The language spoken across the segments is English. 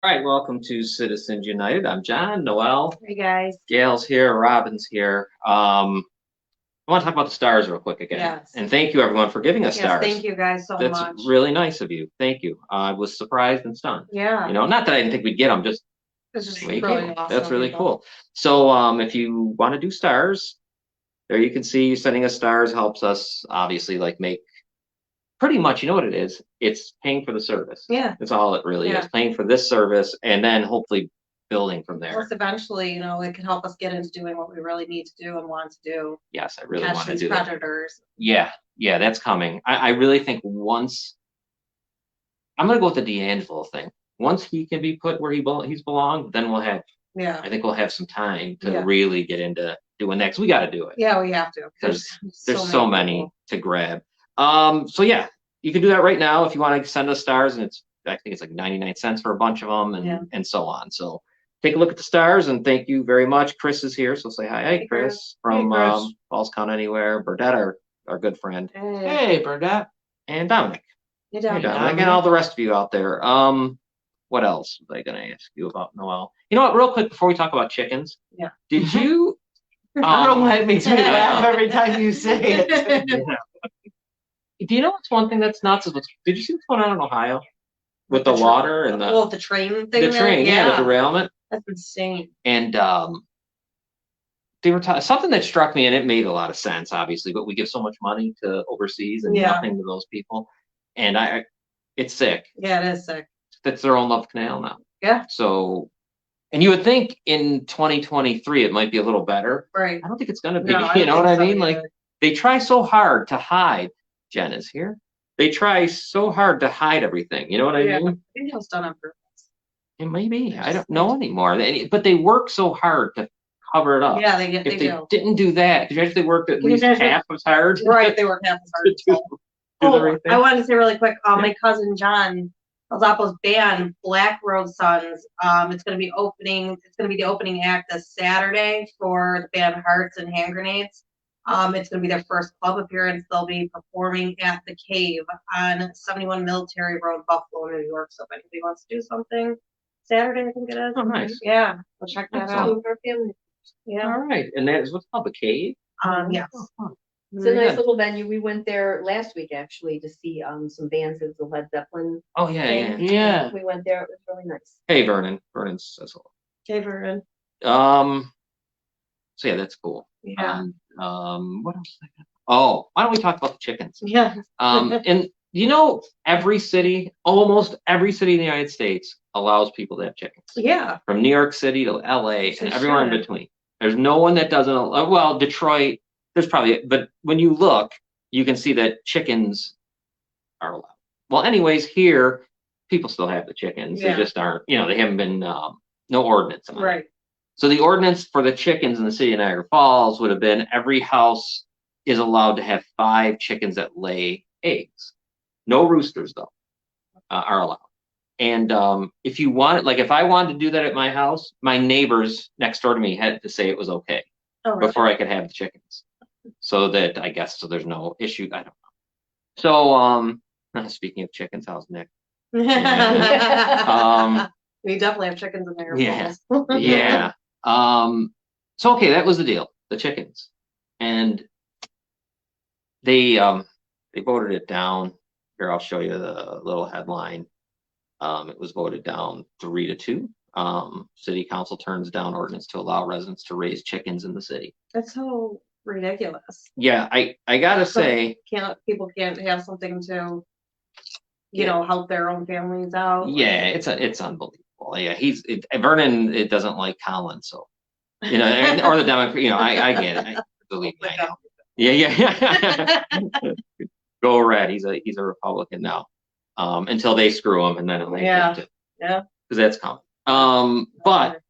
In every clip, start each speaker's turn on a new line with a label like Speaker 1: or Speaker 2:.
Speaker 1: All right, welcome to Citizens United. I'm John, Noel,
Speaker 2: Hey guys.
Speaker 1: Gail's here, Robin's here. I want to talk about the stars real quick again.
Speaker 2: Yes.
Speaker 1: And thank you everyone for giving us
Speaker 2: Yes,
Speaker 1: stars.
Speaker 2: thank you guys so
Speaker 1: That's
Speaker 2: much.
Speaker 1: really nice of you. Thank you. I was surprised and stunned.
Speaker 2: Yeah.
Speaker 1: You know, not that I didn't think we'd get them, just
Speaker 2: It's just
Speaker 1: we
Speaker 2: really
Speaker 1: gave 'em.
Speaker 2: awesome.
Speaker 1: That's really cool. So if you want to do stars, there you can see sending us stars helps us obviously like make pretty much, you know what it is? It's paying for the service.
Speaker 2: Yeah.
Speaker 1: That's all it really
Speaker 2: Yeah.
Speaker 1: is. Paying for this service and then hopefully building from there.
Speaker 2: Plus, eventually, it can help us get into doing what we really need to do and want to do.
Speaker 1: Yes, I really
Speaker 2: Catch
Speaker 1: want to
Speaker 2: these
Speaker 1: do that.
Speaker 2: predators.
Speaker 1: Yeah, that's coming. I really think once I'm gonna go with the D'Angelo thing. Once he can be put where he's belonged, then
Speaker 2: Yeah.
Speaker 1: I think we'll have some time to
Speaker 2: Yeah.
Speaker 1: really get into doing that 'cause we got to do it.
Speaker 2: Yeah, we have to.
Speaker 1: There's so many
Speaker 2: people.
Speaker 1: to grab. So yeah, you can do that right now if you want to send us stars, and I think it's like 99 cents for a bunch of them, and so on. So take a look at the stars, and thank you very much. Chris is here, so say hi. Hey, Chris from
Speaker 2: Chris.
Speaker 1: Falls Count Anywhere. Burdette, our good friend.
Speaker 3: Hey, Burdette.
Speaker 1: And Dominic.
Speaker 2: Hey,
Speaker 1: Dominic.
Speaker 2: Dominic.
Speaker 1: And all the rest of you out there. What else was I gonna ask you about, Noel? You know what? Real quick before we talk about chickens.
Speaker 2: Yeah.
Speaker 1: Did you?
Speaker 3: I don't know why it makes me laugh every time you say it.
Speaker 1: Do you know what's one thing that's nuts? Did you see what's going on in Ohio with the water and
Speaker 2: the train thing?
Speaker 1: the train? Yeah, the derailment.
Speaker 2: That's insane.
Speaker 1: And they were something that struck me, and it made a lot of sense, obviously. But we give so much money to overseas and nothing to those people, and it's sick.
Speaker 2: Yeah, it is sick.
Speaker 1: That's their own love canal now.
Speaker 2: Yeah.
Speaker 1: So, and you would think in 2023 it might be a little better.
Speaker 2: Right.
Speaker 1: I don't think it's going to be.
Speaker 2: No,
Speaker 1: you know what I mean?
Speaker 2: Either.
Speaker 1: Like they try so hard to hide. Jen is here. They try so hard to hide everything. You know what I mean?
Speaker 2: I think it was done on purpose.
Speaker 1: It may be. I don't know anymore. But they work so hard to cover it up.
Speaker 2: Yeah, they
Speaker 1: if they
Speaker 2: do.
Speaker 1: didn't do that, could you imagine they worked at least half as hard?
Speaker 2: Right, they worked half as hard. I wanted to say really quick. My cousin John Zapo's band, Black Road Sons. It's going to be opening. It's going to be the opening act this Saturday for the band Hearts and Hand Grenades. It's going to be their first club appearance. They'll be performing at the Cave on 71 Military Road, Buffalo, New York. So if anybody wants to do something, Saturday I think it is.
Speaker 1: Oh, nice.
Speaker 2: Yeah, we'll check that out.
Speaker 1: Yeah. All right, and that is what's called the Cave.
Speaker 2: Yes.
Speaker 4: It's a nice little venue. We went there last week actually to see some bands of the Led Zeppelin.
Speaker 1: Oh yeah.
Speaker 4: We went there. It was really nice.
Speaker 1: Hey Vernon. Vernon says hello.
Speaker 2: Hey Vernon.
Speaker 1: So yeah, that's cool.
Speaker 2: Yeah.
Speaker 1: What else? Oh, why don't we talk about the chickens?
Speaker 2: Yeah.
Speaker 1: And almost every city in the United States allows people to have chickens.
Speaker 2: Yeah.
Speaker 1: From New York City to LA and everywhere in between. There's no one that doesn't. Well, Detroit. There's probably, but when you look, you can see that chickens are allowed. Well, anyways, here people still have the chickens.
Speaker 2: Yeah.
Speaker 1: They just aren't. They haven't been no ordinance on it.
Speaker 2: Right.
Speaker 1: So the ordinance for the chickens in the city of Niagara Falls would have been every house is allowed to have 5 chickens that lay eggs. No roosters though are allowed. And if you want, like if I wanted to do that at my house, my neighbors next door to me had to say it was okay before I could have the chickens. So that so there's no issue. I don't know. So speaking of chickens, how's Nick?
Speaker 2: We definitely have chickens in there.
Speaker 1: Yeah. Yeah. So okay, that was the deal. The chickens. And they voted it down. Here, I'll show you the little headline. It was voted down 3-2. City council turns down ordinance to allow residents to raise chickens in the city.
Speaker 2: That's so ridiculous.
Speaker 1: Yeah, I gotta say,
Speaker 2: people can't have something to, help their own families out.
Speaker 1: Yeah, it's unbelievable. Yeah, Vernon. It doesn't like Colin, so You know, or the Democrat. You know, I get it. Believe me, I know. Yeah. Go red. He's a Republican now. Until they screw him, and then it'll
Speaker 2: Yeah.
Speaker 1: because
Speaker 2: Yeah.
Speaker 1: that's coming. But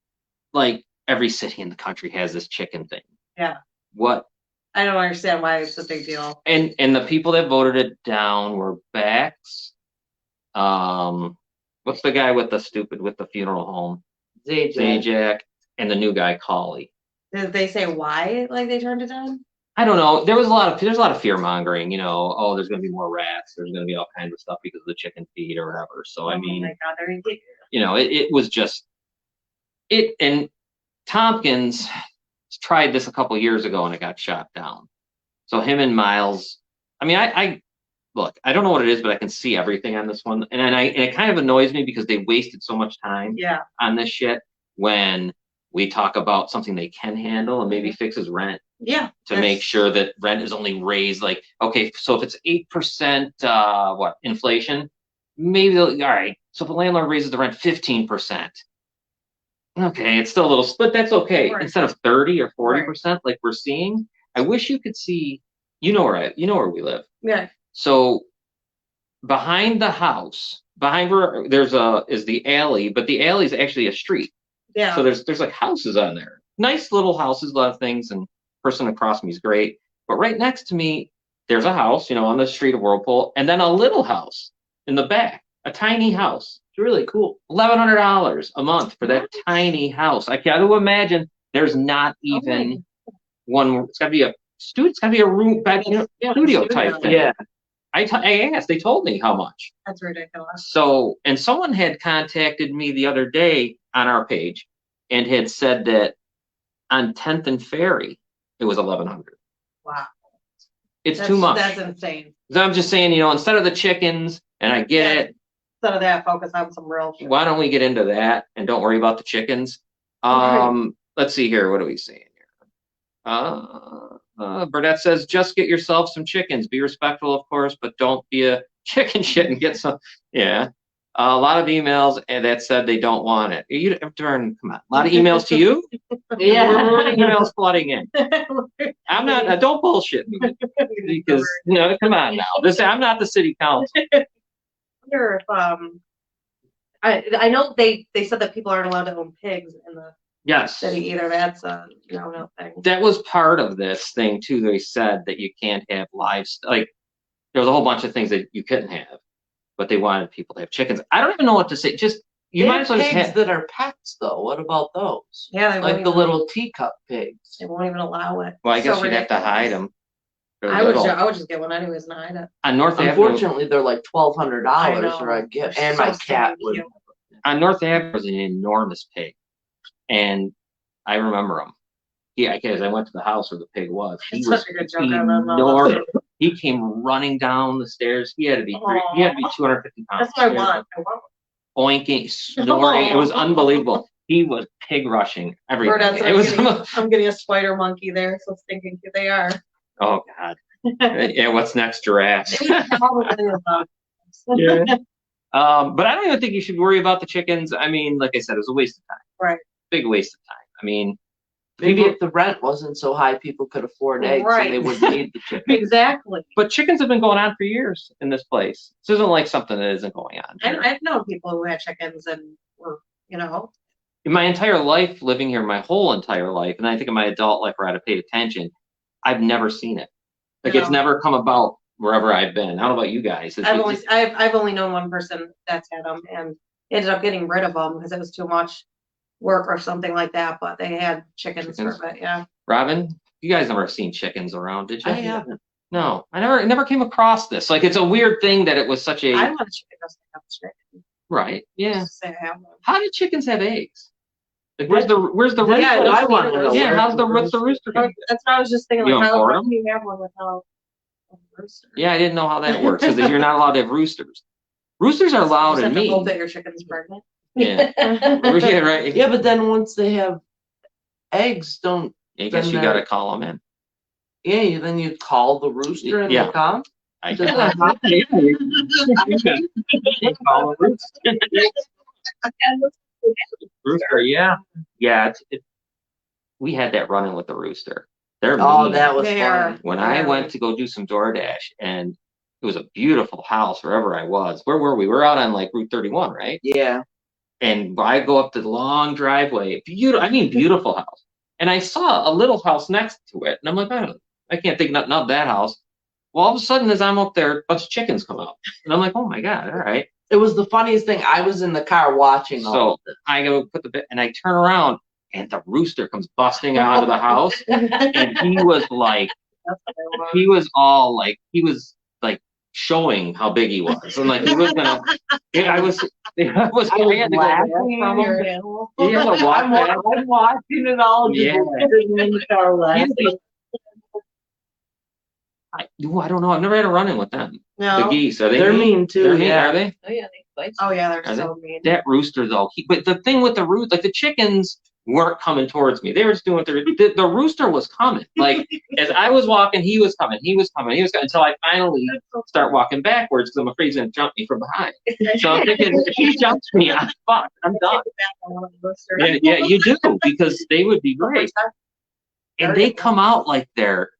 Speaker 1: like every city in the country has this chicken thing.
Speaker 2: Yeah.
Speaker 1: What?
Speaker 2: I don't understand why it's a big deal.
Speaker 1: And the people that voted it down were Bax. What's the guy with the funeral home? Zajac, and the new guy, Colley.
Speaker 2: Did they say why, like, they turned it down?
Speaker 1: I don't know. There's a lot of fear mongering, you know, oh, there's going to be more rats. There's going to be all kinds of stuff because of the chicken feed or whatever. So, I mean,
Speaker 2: oh my God,
Speaker 1: you know, it was just, and Tompkins tried this a couple years ago and it got shot down. So him and Miles, I mean, I look, I don't know what it is, but I can see everything on this one. And it kind of annoys me because they wasted so much time on this shit when we talk about something they can handle and maybe fixes rent.
Speaker 2: Yeah.
Speaker 1: To make sure that rent is only raised, like, okay, so if it's 8%, inflation, maybe all right. So if the landlord raises the rent 15%, okay, it's still a little, but that's okay. Right. Instead of 30 or 40%, like we're seeing, I wish you could see, you know where we live.
Speaker 2: Yeah.
Speaker 1: So behind the house, behind where is the alley, but the alley is actually a street.
Speaker 2: Yeah.
Speaker 1: So there's like houses on there, nice little houses, a lot of things, and person across me is great, but right next to me there's a house, you know, on the street of Whirlpool, and then a little house in the back, a tiny house. It's really cool. $1,100 a month for that tiny house. I can't imagine there's not even one. It's gotta be a room back, you know, studio type thing. Yeah. I asked, they told me how much.
Speaker 2: That's ridiculous.
Speaker 1: So, and someone had contacted me the other day on our page and had said that on 10th and Ferry it was $1,100.
Speaker 2: Wow.
Speaker 1: It's too much.
Speaker 2: That's insane.
Speaker 1: So I'm just saying, you know, instead of the chickens, and I get it.
Speaker 2: Instead of that, focus on some real shit.
Speaker 1: Why don't we get into that and don't worry about the chickens? Let's see here. What are we saying here? Burdette says, just get yourself some chickens. Be respectful, of course, but don't be a chicken shit and get some. Yeah. A lot of emails that said they don't want it. You come on. A lot of emails to you?
Speaker 2: Yeah.
Speaker 1: We're emails flooding in. I'm not, don't bullshit me. Because, you know, come on now. I'm not the city council.
Speaker 2: I wonder if, I know they said that people aren't allowed to own pigs in the city either. That's a no thing.
Speaker 1: That was part of this thing too. They said that you can't have livestock. Like, there was a whole bunch of things that you couldn't have. But they wanted people to have chickens. I don't even know what to say. Just you might as well just have
Speaker 3: that are pets, though. What about those?
Speaker 2: Yeah,
Speaker 3: like the little teacup pigs.
Speaker 2: They won't even allow it.
Speaker 1: Well, I guess you'd have to hide them.
Speaker 2: I would just get one anyways and hide it.
Speaker 1: On North Avenue,
Speaker 3: unfortunately, they're like $1,200 or a gift. And my cat would.
Speaker 1: On North Avenue was an enormous pig, and I remember him. Yeah, because I went to the house where the pig was. He was enormous. He came running down the stairs. He had to be 250 pounds.
Speaker 2: That's what I want.
Speaker 1: Oinking, snoring. It was unbelievable. He was pig rushing everything.
Speaker 2: I'm getting a spider monkey there, so stinking cute they are.
Speaker 1: Oh God. Yeah, what's next? Giraffes. Yeah. But I don't even think you should worry about the chickens. I mean, like I said, it was a waste of time.
Speaker 2: Right.
Speaker 1: Big waste of time. I mean,
Speaker 3: maybe if the rent wasn't so high, people could afford eggs, and they wouldn't need the chickens.
Speaker 2: Exactly.
Speaker 1: But chickens have been going on for years in this place. This isn't like something that isn't going on.
Speaker 2: I've known people who had chickens and were, you know.
Speaker 1: In my entire life, living here, my whole entire life, and I think in my adult life where I'd have paid attention, I've never seen it. Like, it's never come about wherever I've been. I don't know about you guys.
Speaker 2: I've only known one person that's had them and ended up getting rid of them because it was too much work or something like that. But they had chickens for a bit, yeah.
Speaker 1: Robin, you guys never seen chickens around, did you?
Speaker 3: I haven't.
Speaker 1: No, I never came across this. Like, it's a weird thing that it was such a.
Speaker 2: I want a chicken just to have a chicken.
Speaker 1: Right. Yeah.
Speaker 2: Just say I have one.
Speaker 1: How do chickens have eggs? Like, where's the rooster?
Speaker 2: Yeah,
Speaker 3: I want to know.
Speaker 1: Yeah, what's the rooster?
Speaker 2: That's what I was just thinking.
Speaker 1: You
Speaker 2: Like,
Speaker 1: how
Speaker 2: do you have one without a rooster?
Speaker 1: Yeah, I didn't know how that works because you're not allowed to have roosters. Roosters are loud
Speaker 2: You
Speaker 1: and
Speaker 2: have to hope
Speaker 1: mean.
Speaker 2: that your chicken's pregnant.
Speaker 1: Yeah. Yeah, right.
Speaker 3: Yeah, but then once they have eggs, don't.
Speaker 1: I guess you gotta call them in.
Speaker 3: Yeah, then you call the rooster and they come.
Speaker 1: I guess. Call a rooster. Rooster, yeah. we had that running with the rooster. They're
Speaker 3: Oh,
Speaker 1: mean.
Speaker 3: that was
Speaker 2: They
Speaker 3: funny.
Speaker 2: are.
Speaker 1: When I went to go do some DoorDash, and it was a beautiful house wherever I was. Where were we? We're out on like Route 31, right?
Speaker 3: Yeah.
Speaker 1: And I go up the long driveway, beautiful, I mean, beautiful house. And I saw a little house next to it. And I'm like, I can't think nothing of that house. Well, all of a sudden, as I'm up there, a bunch of chickens come out. And I'm like, oh my God, all right.
Speaker 3: It was the funniest thing. I was in the car watching all
Speaker 1: So
Speaker 3: of this.
Speaker 1: I go put the bit, and I turn around, and the rooster comes busting out of the house. And he was like, he was showing how big he was. And like, he was going to, I was I had to go back from him. Yeah, but
Speaker 3: I'm watching it all. Just
Speaker 1: Yeah.
Speaker 3: sitting in the car laughing.
Speaker 1: I don't know. I've never had a run-in with them. The
Speaker 2: No.
Speaker 1: geese, are they
Speaker 3: They're
Speaker 1: mean?
Speaker 3: mean too.
Speaker 1: They're mean,
Speaker 3: Yeah.
Speaker 1: are they?
Speaker 4: Oh yeah, they fight.
Speaker 2: Oh yeah, they're
Speaker 1: Are
Speaker 2: so mean.
Speaker 1: That rooster though, but the thing with the rooster, like the chickens weren't coming towards me. They were just doing the rooster was coming. Like as I was walking, he was coming, until I finally start walking backwards because I'm afraid he's gonna jump me from behind. So I'm thinking if he jumps me, I'm fucked. I'm done. Yeah, you do, because they would be great. And they come out like they're,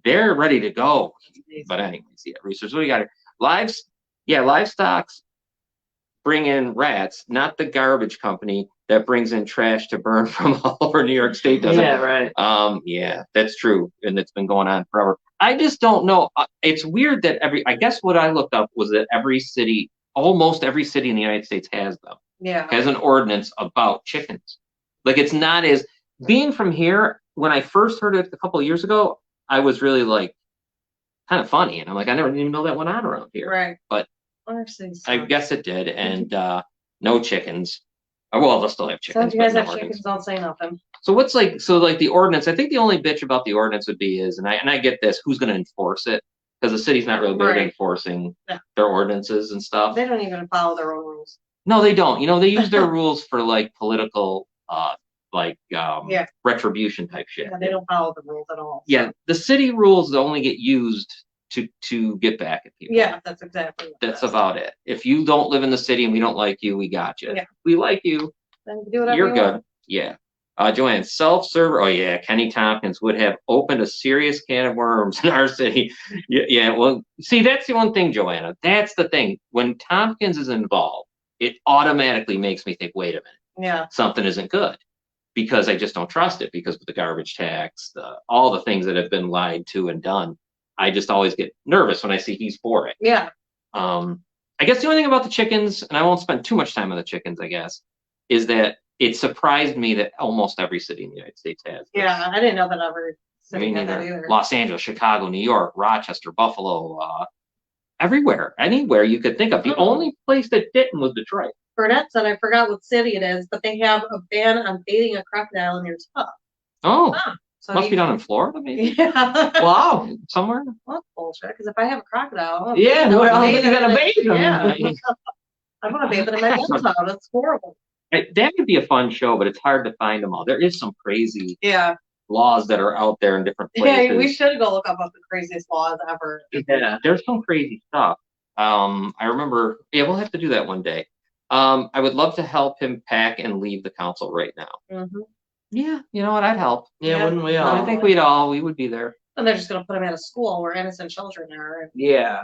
Speaker 1: they're ready to go. But anyways, yeah, roosters. What do you got here? Livestock's bring in rats, not the garbage company that brings in trash to burn from all over New York State. Doesn't.
Speaker 3: Yeah, right.
Speaker 1: Yeah, that's true, and it's been going on forever. I just don't know. It's weird that I guess what I looked up was that almost every city in the United States has them.
Speaker 2: Yeah.
Speaker 1: Has an ordinance about chickens. Like it's not as being from here. When I first heard it a couple of years ago, I was really like kind of funny, and I'm like, I never even know that went on around here.
Speaker 2: Right.
Speaker 1: But I guess it did, and no chickens. Well, they'll still have
Speaker 2: So
Speaker 1: chickens.
Speaker 2: if you guys
Speaker 1: but
Speaker 2: have
Speaker 1: no
Speaker 2: chickens,
Speaker 1: ordinance.
Speaker 2: don't say nothing.
Speaker 1: So the ordinance? I think the only bitch about the ordinance would be and I get this, who's going to enforce it? Because the city's not really good at enforcing their ordinances and stuff.
Speaker 2: They don't even follow their own rules.
Speaker 1: No, they don't. They use their rules for like political, retribution type shit.
Speaker 2: Yeah, they don't follow the rules at all.
Speaker 1: Yeah, the city rules only get used to get back at people.
Speaker 2: Yeah, that's exactly what
Speaker 1: That's about it. If you don't live in the city and we don't like you, we got you.
Speaker 2: Yeah.
Speaker 1: We like you.
Speaker 2: Then you do whatever
Speaker 1: You're
Speaker 2: you
Speaker 1: good.
Speaker 2: want.
Speaker 1: Yeah. Joanne, self-serve. Oh yeah, Kenny Tompkins would have opened a serious can of worms in our city. Yeah. Well, see, that's the one thing, Joanna. That's the thing. When Tompkins is involved, it automatically makes me think, wait a minute.
Speaker 2: Yeah.
Speaker 1: Something isn't good, because I just don't trust it, because with the garbage tax, all the things that have been lied to and done, I just always get nervous when I see he's for it.
Speaker 2: Yeah.
Speaker 1: I guess the only thing about the chickens, and I won't spend too much time on the chickens, I guess, is that it surprised me that almost every city in the United States has this.
Speaker 2: Yeah, I didn't know that ever.
Speaker 1: I mean,
Speaker 2: That either.
Speaker 1: Los Angeles, Chicago, New York, Rochester, Buffalo, everywhere, anywhere you could think of. The only place that didn't was Detroit.
Speaker 2: Burnett said, I forgot what city it is, but they have a ban on bathing a crocodile in your tub.
Speaker 1: Oh,
Speaker 2: So
Speaker 1: must be down in Florida, maybe?
Speaker 2: Yeah.
Speaker 3: Wow.
Speaker 1: Somewhere?
Speaker 2: Well, that's bullshit, because if I have a crocodile,
Speaker 3: Yeah,
Speaker 2: I'm
Speaker 3: well,
Speaker 2: bathing
Speaker 3: you gotta
Speaker 2: in it.
Speaker 3: bathe them.
Speaker 2: Yeah. I want to bathe it in my tub. That's horrible.
Speaker 1: That would be a fun show, but it's hard to find them all. There is some crazy
Speaker 2: Yeah.
Speaker 1: laws that are out there in different places.
Speaker 2: Yeah, we should go look up what the craziest laws ever.
Speaker 1: Yeah, there's some crazy stuff. I remember, we'll have to do that one day. I would love to help him pack and leave the council right now.
Speaker 2: Mm-hmm.
Speaker 1: Yeah, you know what? I'd help.
Speaker 3: Yeah, wouldn't we all?
Speaker 1: I think we would be there.
Speaker 2: And they're just going to put him at a school where innocent children are.
Speaker 3: Yeah.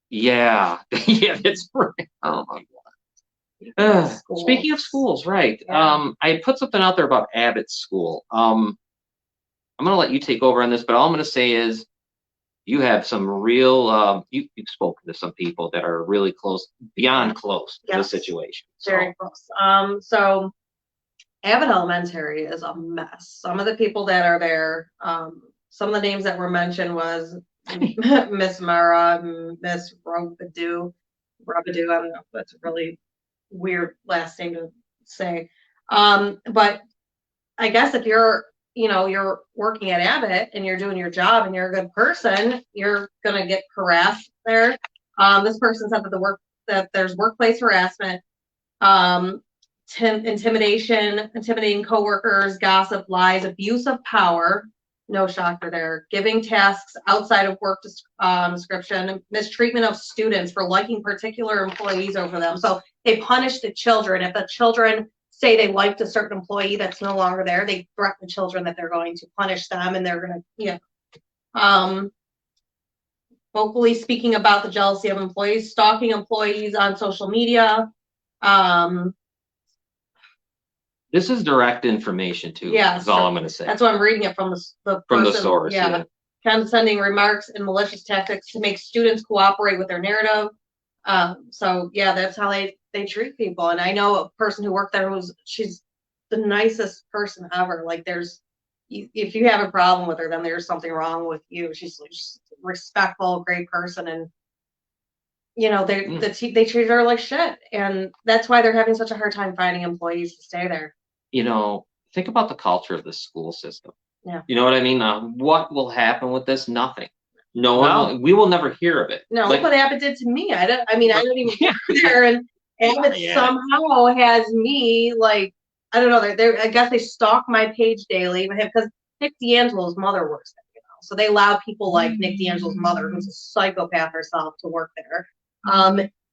Speaker 1: Yeah, yeah, that's right. Oh my God. Speaking of schools, right?
Speaker 2: Yeah.
Speaker 1: I put something out there about Abate's school. I'm gonna let you take over on this, but all I'm gonna say is you have some real. You've spoken to some people that are really close, beyond close to the situation. So.
Speaker 2: Very close. So Abate Elementary is a mess. Some of the people that are there, some of the names that were mentioned was Miss Mara, Miss Robadoo. I don't know if that's a really weird last name to say. But I guess if you're working at Abate and you're doing your job and you're a good person, you're gonna get harassed there. This person said that there's workplace harassment, intimidating coworkers, gossip, lies, abuse of power. No shocker there. Giving tasks outside of work description, mistreatment of students for liking particular employees over them. So they punish the children. If the children say they liked a certain employee that's no longer there, they threaten children that they're going to punish them and they're going to, vocally speaking about the jealousy of employees, stalking employees on social media.
Speaker 1: This is direct information too.
Speaker 2: Yeah,
Speaker 1: is all I'm going to say.
Speaker 2: That's why I'm reading it from the
Speaker 1: From the
Speaker 2: person.
Speaker 1: source.
Speaker 2: Yeah. Condescending remarks and malicious tactics to make students cooperate with their narrative. So yeah, that's how they treat people. And I know a person who worked there she's the nicest person ever. Like if you have a problem with her, then there's something wrong with you. She's a respectful, great person, and they treat her like shit, and that's why they're having such a hard time finding employees to stay there.
Speaker 1: Think about the culture of the school system.
Speaker 2: Yeah.
Speaker 1: You know what I mean? What will happen with this? Nothing. No. We will never hear of it.
Speaker 2: No, look what Abate did to me. I don't even work there, and Abate somehow has me like, I don't know. I guess they stalk my page daily because Nick D'Angelo's mother works there, so they allow people like Nick D'Angelo's mother, who's a psychopath herself, to work there.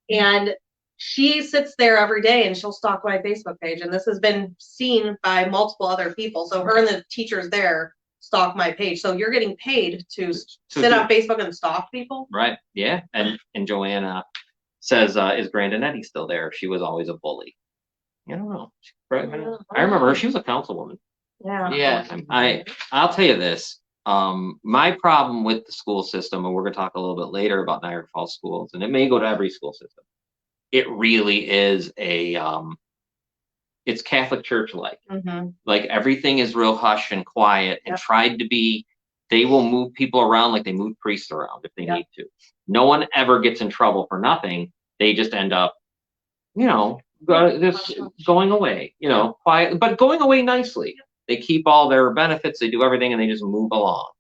Speaker 2: And she sits there every day and she'll stalk my Facebook page, and this has been seen by multiple other people. So her and the teachers there stalk my page. So you're getting paid to sit on Facebook and stalk people,
Speaker 1: right? Yeah. And Joanna says, "Is Grandinetti still there? She was always a bully." I don't know. I remember her. She was a councilwoman.
Speaker 2: Yeah.
Speaker 1: I'll tell you this. My problem with the school system, and we're going to talk a little bit later about Niagara Falls schools, and it may go to every school system. It really is it's Catholic Church like.
Speaker 2: Mm-hmm.
Speaker 1: Like everything is real hush and quiet, and tried to be. They will move people around like they move priests around if they need to. No one ever gets in trouble for nothing. They just end up, just going away. Quiet, but going away nicely. They keep all their benefits, they do everything, and they just move along.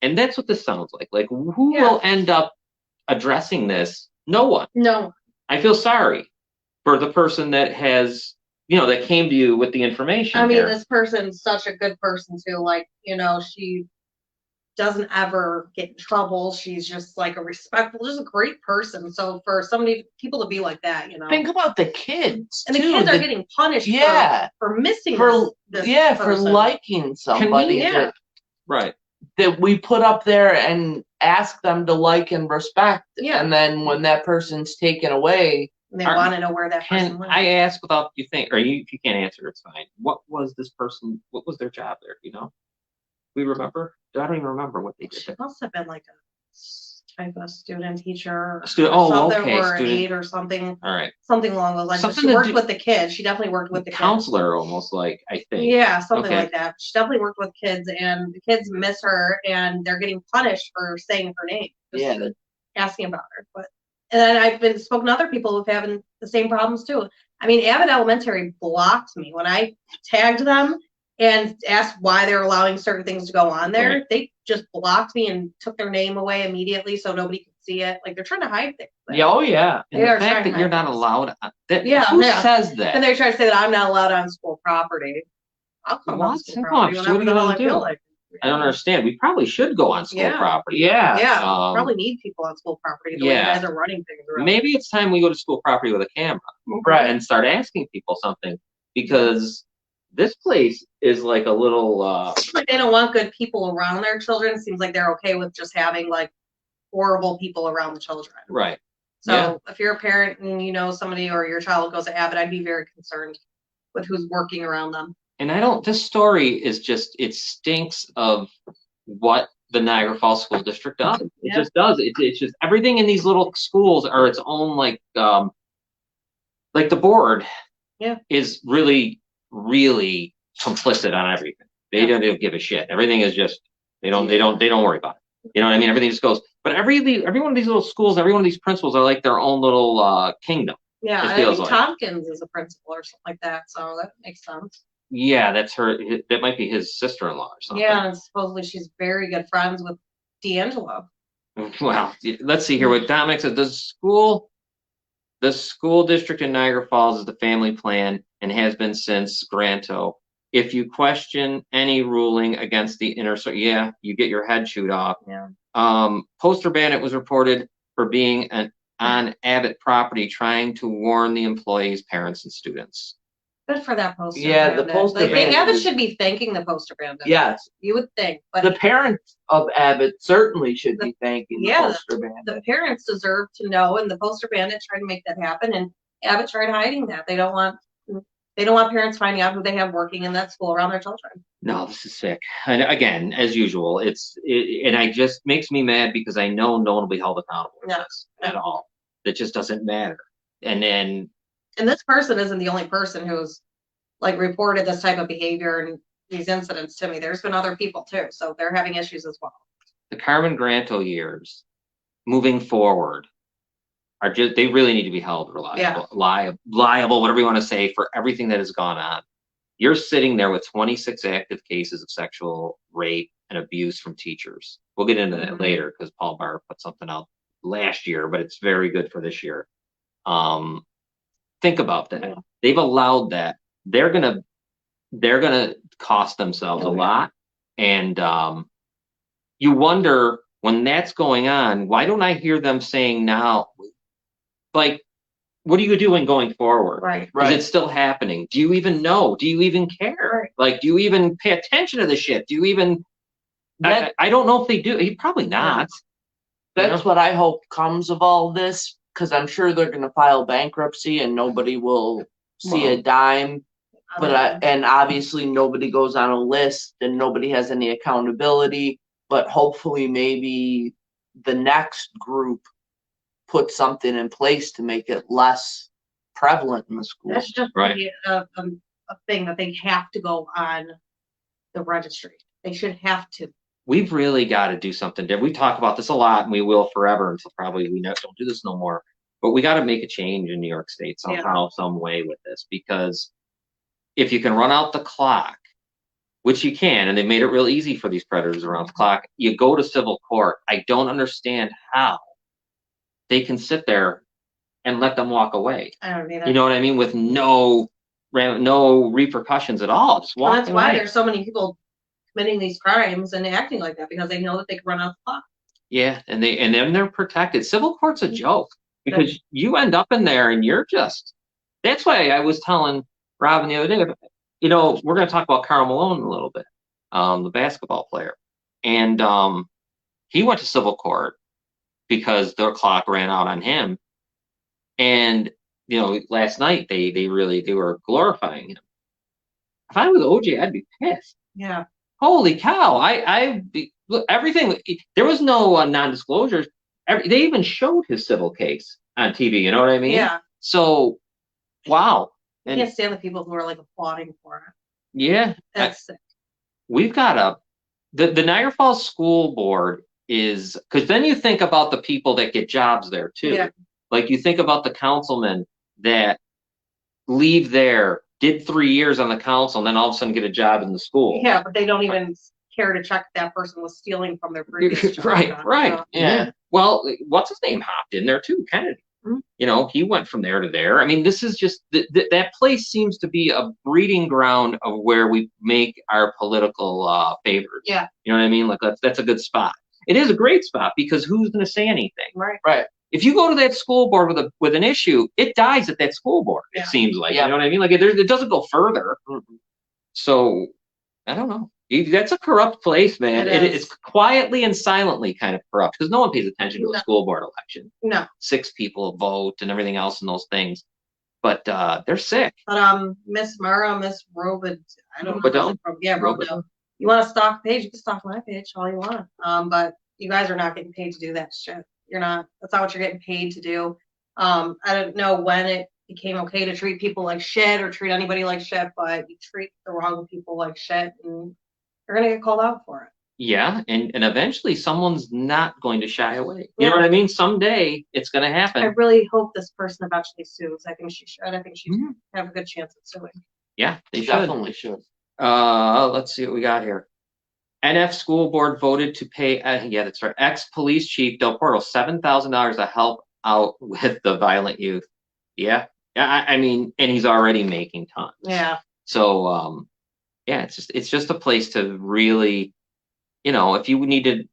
Speaker 1: And that's what this sounds like. Like, who will end up addressing this? No one.
Speaker 2: No.
Speaker 1: I feel sorry for the person that has, that came to you with the information.
Speaker 2: I mean, this person's such a good person too. Like, she doesn't ever get in trouble. She's just like a respectful, just a great person. So for people to be like that,
Speaker 3: think about the kids.
Speaker 2: And the kids are getting punished for missing this
Speaker 3: for
Speaker 2: person.
Speaker 3: liking somebody
Speaker 1: right.
Speaker 3: that we put up there and ask them to like and respect.
Speaker 2: Yeah.
Speaker 3: And then when that person's taken away,
Speaker 2: they want to know where that person went.
Speaker 1: I ask without you think, or if you can't answer, it's fine. What was their job there? We remember? I don't even remember what they did.
Speaker 2: She must have been like a type of student teacher. Or
Speaker 1: Student
Speaker 2: aide or something.
Speaker 1: All right.
Speaker 2: Something along those lines. She worked with the kids. She definitely worked with the
Speaker 1: counselor, almost like, I think.
Speaker 2: Yeah, something like that. She definitely worked with kids, and the kids miss her, and they're getting punished for saying her name. Asking about her. And then I've spoken to other people who've having the same problems too. I mean, Abate Elementary blocked me when I tagged them and asked why they're allowing certain things to go on there. Right. They just blocked me and took their name away immediately so nobody could see it. Like, they're trying to hide things.
Speaker 1: Yeah, oh yeah. And the fact that you're not allowed. Who says that?
Speaker 2: And they're trying to say that I'm not allowed on school property. I'll come on school property whenever the hell I feel like.
Speaker 1: I don't understand. We probably should go on school property.
Speaker 2: Yeah. Probably need people on school property. The way you guys are running things around.
Speaker 1: Maybe it's time we go to school property with a camera, right, and start asking people something, because this place is like a little.
Speaker 2: Like they don't want good people around their children. Seems like they're okay with just having like horrible people around the children.
Speaker 1: Right.
Speaker 2: So if you're a parent and you know somebody or your child goes to Abate, I'd be very concerned with who's working around them.
Speaker 1: And this story is just, it stinks of what the Niagara Falls School District does. It just does. It's just, everything in these little schools are its own, like the board is really, really complicit on everything. They don't give a shit. Everything is just, they don't worry about it. You know what I mean? Everything just goes, but every one of these little schools, every one of these principals are like their own little kingdom.
Speaker 2: Yeah, I think Tompkins is a principal or something like that, so that makes sense.
Speaker 1: Yeah, that's her. That might be his sister-in-law or something.
Speaker 2: Yeah, and supposedly she's very good friends with D'Angelo.
Speaker 1: Well, let's see here what Dominic says. The school district in Niagara Falls is the family plan and has been since Granto. If you question any ruling against the you get your head chewed off.
Speaker 2: Yeah.
Speaker 1: Poster Bandit was reported for being on Abate property trying to warn the employees, parents, and students.
Speaker 2: Good for that poster.
Speaker 3: Yeah, the poster
Speaker 2: Like,
Speaker 3: bandit
Speaker 2: Abbott
Speaker 3: is-
Speaker 2: should be thanking the poster bandit.
Speaker 3: Yes,
Speaker 2: You would think, but
Speaker 3: the parents of Abbott certainly should be thanking the
Speaker 2: Yeah,
Speaker 3: poster bandit.
Speaker 2: the parents deserve to know, and the poster bandit tried to make that happen, and Abbott tried hiding that. They don't want parents finding out who they have working in that school around their children.
Speaker 1: No, this is sick. And again, as usual, and it just makes me mad because I know no one will be held accountable for this at all. It just doesn't matter. And
Speaker 2: this person isn't the only person who's like reported this type of behavior and these incidents to me. There's been other people too, so they're having issues as well.
Speaker 1: the Carmen Granto years moving forward are just, they really need to be held liable, whatever you want to say, for everything that has gone on. You're sitting there with 26 active cases of sexual rape and abuse from teachers. We'll get into that later because Paul Barr put something out last year, but it's very good for this year. Think about that. They've allowed that. They're gonna cost themselves a lot. And you wonder, when that's going on, why don't I hear them saying now, like, what are you doing going forward?
Speaker 2: Right.
Speaker 1: Is it still happening? Do you even know? Do you even care?
Speaker 2: Right.
Speaker 1: Like, do you even pay attention to the shit? Do you even? I don't know if they do. Probably not.
Speaker 3: That's what I hope comes of all this, because I'm sure they're going to file bankruptcy and nobody will see a dime. And obviously nobody goes on a list and nobody has any accountability. But hopefully, maybe the next group put something in place to make it less prevalent in the school.
Speaker 2: That's just a thing that they have to go on the registry. They should have to.
Speaker 1: We've really got to do something different. We talk about this a lot, and we will forever until probably we don't do this no more. But we got to make a change in New York State somehow, some way with this, because if you can run out the clock, which you can, and they made it real easy for these predators around the clock, you go to civil court. I don't understand how they can sit there and let them walk away.
Speaker 2: I don't either.
Speaker 1: You know what I mean? With no repercussions at all. Just walk
Speaker 2: that's why there's so many people committing these crimes and acting like that, because they know that they can run out the clock.
Speaker 1: Yeah, and then they're protected. Civil court's a joke, because you end up in there and you're just. That's why I was telling Robin the other day. You know, we're going to talk about Karl Malone in a little bit, the basketball player, and he went to civil court because their clock ran out on him. And, you know, last night they were glorifying him. If I was OJ, I'd be pissed.
Speaker 2: Yeah.
Speaker 1: Holy cow. Everything, there was no non-disclosures. They even showed his civil case on TV. You know what I mean?
Speaker 2: Yeah.
Speaker 1: So, wow.
Speaker 2: I can't stand the people who are like applauding for it.
Speaker 1: Yeah.
Speaker 2: That's sick.
Speaker 1: We've got the Niagara Falls School Board is, because then you think about the people that get jobs there too.
Speaker 2: Yeah.
Speaker 1: Like, you think about the councilmen that leave there, did 3 years on the council, and then all of a sudden get a job in the school.
Speaker 2: Yeah, but they don't even care to check if that person was stealing from their previous job.
Speaker 1: Right. Yeah. Well, what's his name hopped in there too, Kennedy.
Speaker 2: Mm-hmm.
Speaker 1: You know, he went from there to there. I mean, this is just that place seems to be a breeding ground of where we make our political favors.
Speaker 2: Yeah.
Speaker 1: You know what I mean? Like, that's a good spot. It is a great spot, because who's going to say anything?
Speaker 2: Right.
Speaker 1: If you go to that school board with an issue, it dies at that school board. It seems like, you know what I mean? Like, it doesn't go further. So, I don't know. That's a corrupt place, man. It's quietly and silently kind of corrupt, because no one pays attention to a school board election.
Speaker 2: No.
Speaker 1: 6 people vote and everything else and those things. But they're sick.
Speaker 2: But Miss Robid, I don't know.
Speaker 1: Robid.
Speaker 2: You want to stalk the page? You can stalk my page all you want. But you guys are not getting paid to do that shit. You're not. That's not what you're getting paid to do. I don't know when it became okay to treat people like shit or treat anybody like shit, but you treat the wrong people like shit, and you're gonna get called out for it.
Speaker 1: Yeah, and eventually someone's not going to shy away. You know what I mean? Someday it's going to happen.
Speaker 2: I really hope this person eventually sues. I think she should. I think she should have a good chance at suing.
Speaker 1: Yeah, they
Speaker 3: definitely should.
Speaker 1: Let's see what we got here. NF School Board voted to pay, that's right, ex-police chief Del Porto $7,000 to help out with the violent youth. Yeah, I mean, and he's already making tons.
Speaker 2: Yeah.
Speaker 1: So, it's just a place to really, you know, if you needed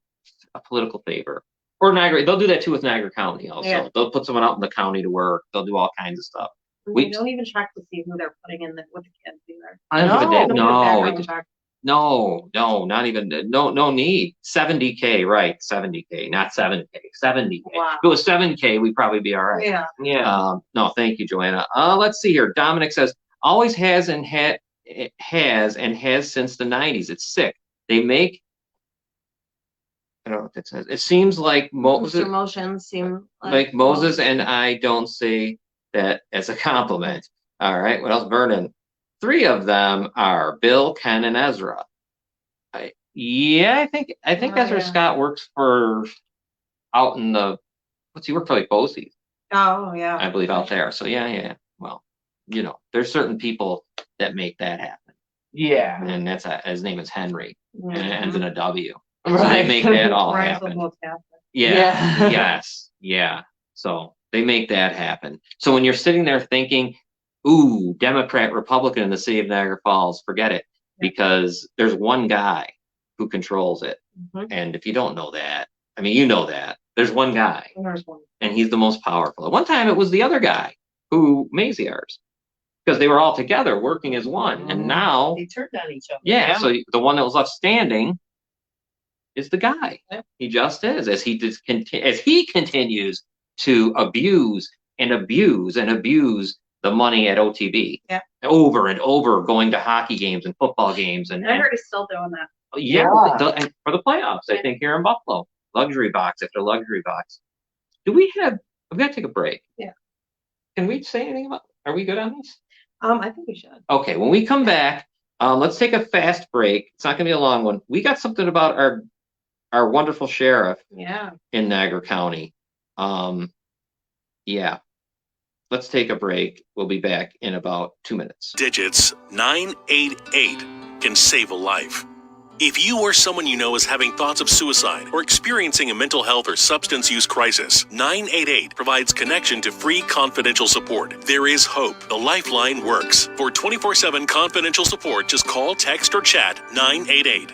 Speaker 1: a political favor, or Niagara, they'll do that too with Niagara County also. Yeah. They'll put someone out in the county to work. They'll do all kinds of stuff.
Speaker 2: We don't even check to see who they're putting in with the kids either.
Speaker 1: I don't give a damn.
Speaker 2: Don't do
Speaker 1: No,
Speaker 2: background check.
Speaker 1: no, not even. No need. 70K, right? 70K, not 7K. 70K.
Speaker 2: Wow.
Speaker 1: If it was 7K, we'd probably be all right.
Speaker 2: Yeah.
Speaker 3: Yeah.
Speaker 1: No, thank you, Joanna. Let's see here. Dominic says always has and has since the 90s. It's sick. They make. I don't know what it says. It seems like Moses.
Speaker 2: Emotions seem
Speaker 1: Like Moses and I don't say that as a compliment. All right. What else? Vernon. 3 of them are Bill, Ken, and Ezra. I think Ezra Scott works for out in the. What's he work for? Like Bosey,
Speaker 2: Oh yeah.
Speaker 1: I believe, out there. So yeah. Well, there's certain people that make that happen.
Speaker 3: Yeah.
Speaker 1: And that's his name is Henry, and it
Speaker 2: Yeah.
Speaker 1: ends in a W. So
Speaker 3: Right.
Speaker 1: they make that all
Speaker 2: Rhymes
Speaker 1: happen.
Speaker 2: with what's happening.
Speaker 1: Yeah.
Speaker 3: Yeah.
Speaker 1: Yeah. So they make that happen. So when you're sitting there thinking, ooh, Democrat, Republican in the city of Niagara Falls, forget it. Because there's one guy who controls it.
Speaker 2: Mhm.
Speaker 1: And if you don't know that, I mean, you know that. There's one guy.
Speaker 2: There's one.
Speaker 1: And he's the most powerful. At one time, it was the other guy who Maziar's. Because they were all together working as one. And now,
Speaker 4: They turned on each other.
Speaker 1: yeah, so the one that was left standing is the guy.
Speaker 2: Yeah.
Speaker 1: He just is, as he continues to abuse the money at OTB.
Speaker 2: Yeah.
Speaker 1: Over and over, going to hockey games and football games, and
Speaker 2: I heard he's still doing that.
Speaker 1: and for the playoffs, I think here in Buffalo, luxury box after luxury box. We've got to take a break.
Speaker 2: Yeah.
Speaker 1: Can we say anything about? Are we good on this?
Speaker 2: I think we should.
Speaker 1: Okay, when we come back, let's take a fast break. It's not going to be a long one. We got something about our wonderful sheriff
Speaker 2: Yeah.
Speaker 1: in Niagara County. Yeah. Let's take a break. We'll be back in about 2 minutes.
Speaker 5: Digits 988 can save a life. If you or someone you know is having thoughts of suicide or experiencing a mental health or substance use crisis, 988 provides connection to free confidential support. There is hope. The Lifeline works. For 24/7 confidential support, just call, text, or chat 988.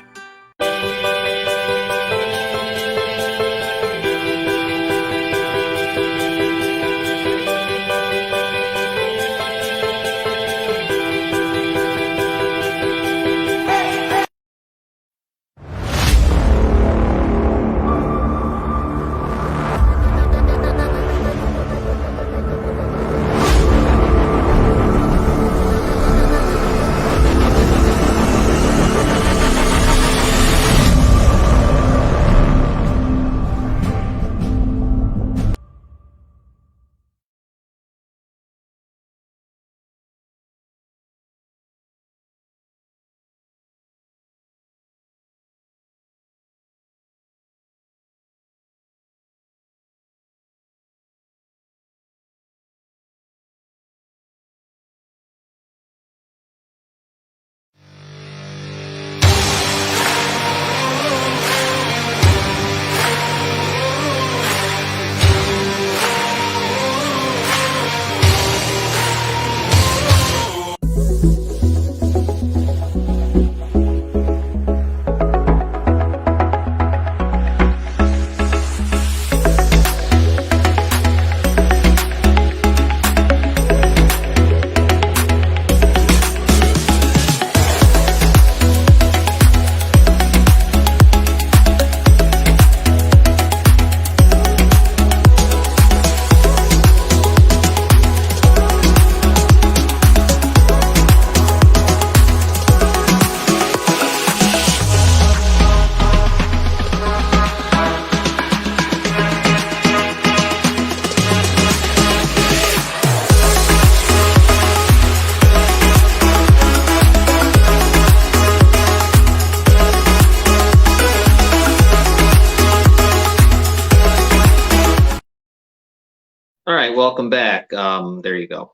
Speaker 1: All right, welcome back. There you go.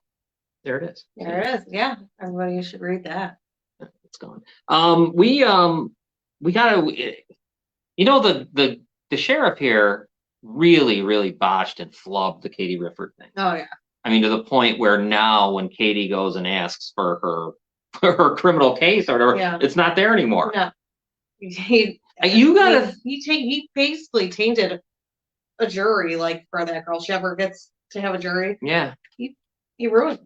Speaker 1: There it is.
Speaker 2: There it is. Yeah. Everybody should read that.
Speaker 1: It's gone. We gotta, the sheriff here really botched and flubbed the Katie Rifford thing.
Speaker 2: Oh yeah.
Speaker 1: I mean, to the point where now when Katie goes and asks for her criminal case or whatever,
Speaker 2: Yeah.
Speaker 1: it's not there anymore.
Speaker 2: No. He basically tainted a jury, like, for that girl. She ever gets to have a jury.
Speaker 1: Yeah.
Speaker 2: He ruined it.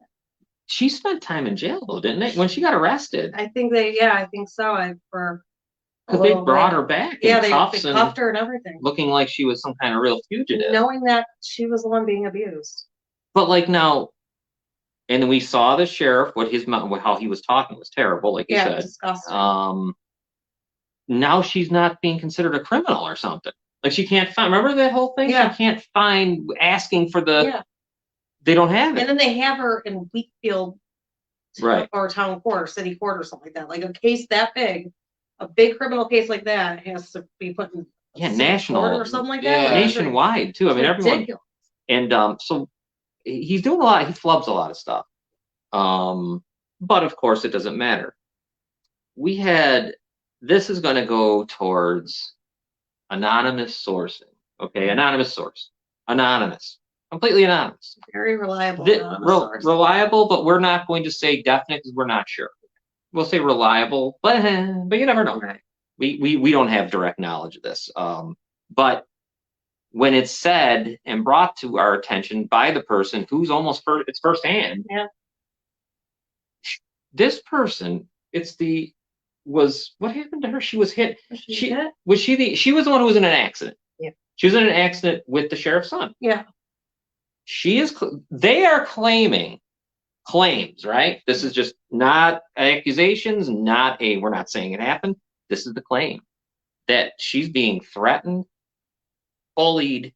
Speaker 1: She spent time in jail though, didn't it? When she got arrested.
Speaker 2: I think I think so. For a
Speaker 1: Because they
Speaker 2: little
Speaker 1: brought
Speaker 2: bit.
Speaker 1: her back
Speaker 2: Yeah,
Speaker 1: in
Speaker 2: they
Speaker 1: cuffs and
Speaker 2: cuffed her and everything,
Speaker 1: looking like she was some kind of real fugitive.
Speaker 2: knowing that she was the one being abused.
Speaker 1: But like now, and then we saw the sheriff, how he was talking was terrible, like you said.
Speaker 2: Disgusting.
Speaker 1: Now she's not being considered a criminal or something. Like she can't find. Remember that whole thing?
Speaker 2: Yeah.
Speaker 1: She can't find asking for the.
Speaker 2: Yeah.
Speaker 1: They don't have it.
Speaker 2: And then they have her in Wheatfield,
Speaker 1: Right.
Speaker 2: Or town court, or city court, or something like that. Like a case that big, a big criminal case like that has to be put in.
Speaker 1: National
Speaker 2: Or something like
Speaker 3: Yeah.
Speaker 2: that.
Speaker 1: nationwide too. I mean, everyone.
Speaker 2: Ridiculous.
Speaker 1: And so he's doing a lot. He flubs a lot of stuff. But of course, it doesn't matter. This is going to go towards anonymous sourcing. Okay, anonymous source, anonymous, completely anonymous.
Speaker 2: Very reliable.
Speaker 1: Reliable, but we're not going to say definite because we're not sure. We'll say reliable, but you never know.
Speaker 2: Right.
Speaker 1: We don't have direct knowledge of this. But when it's said and brought to our attention by the person who's it's firsthand.
Speaker 2: Yeah.
Speaker 1: This person, what happened to her? She was hit. She was the one who was in an accident.
Speaker 2: Yeah.
Speaker 1: She was in an accident with the sheriff's son.
Speaker 2: Yeah.
Speaker 1: They are claims, right? This is just not accusations, we're not saying it happened. This is the claim that she's being threatened, bullied,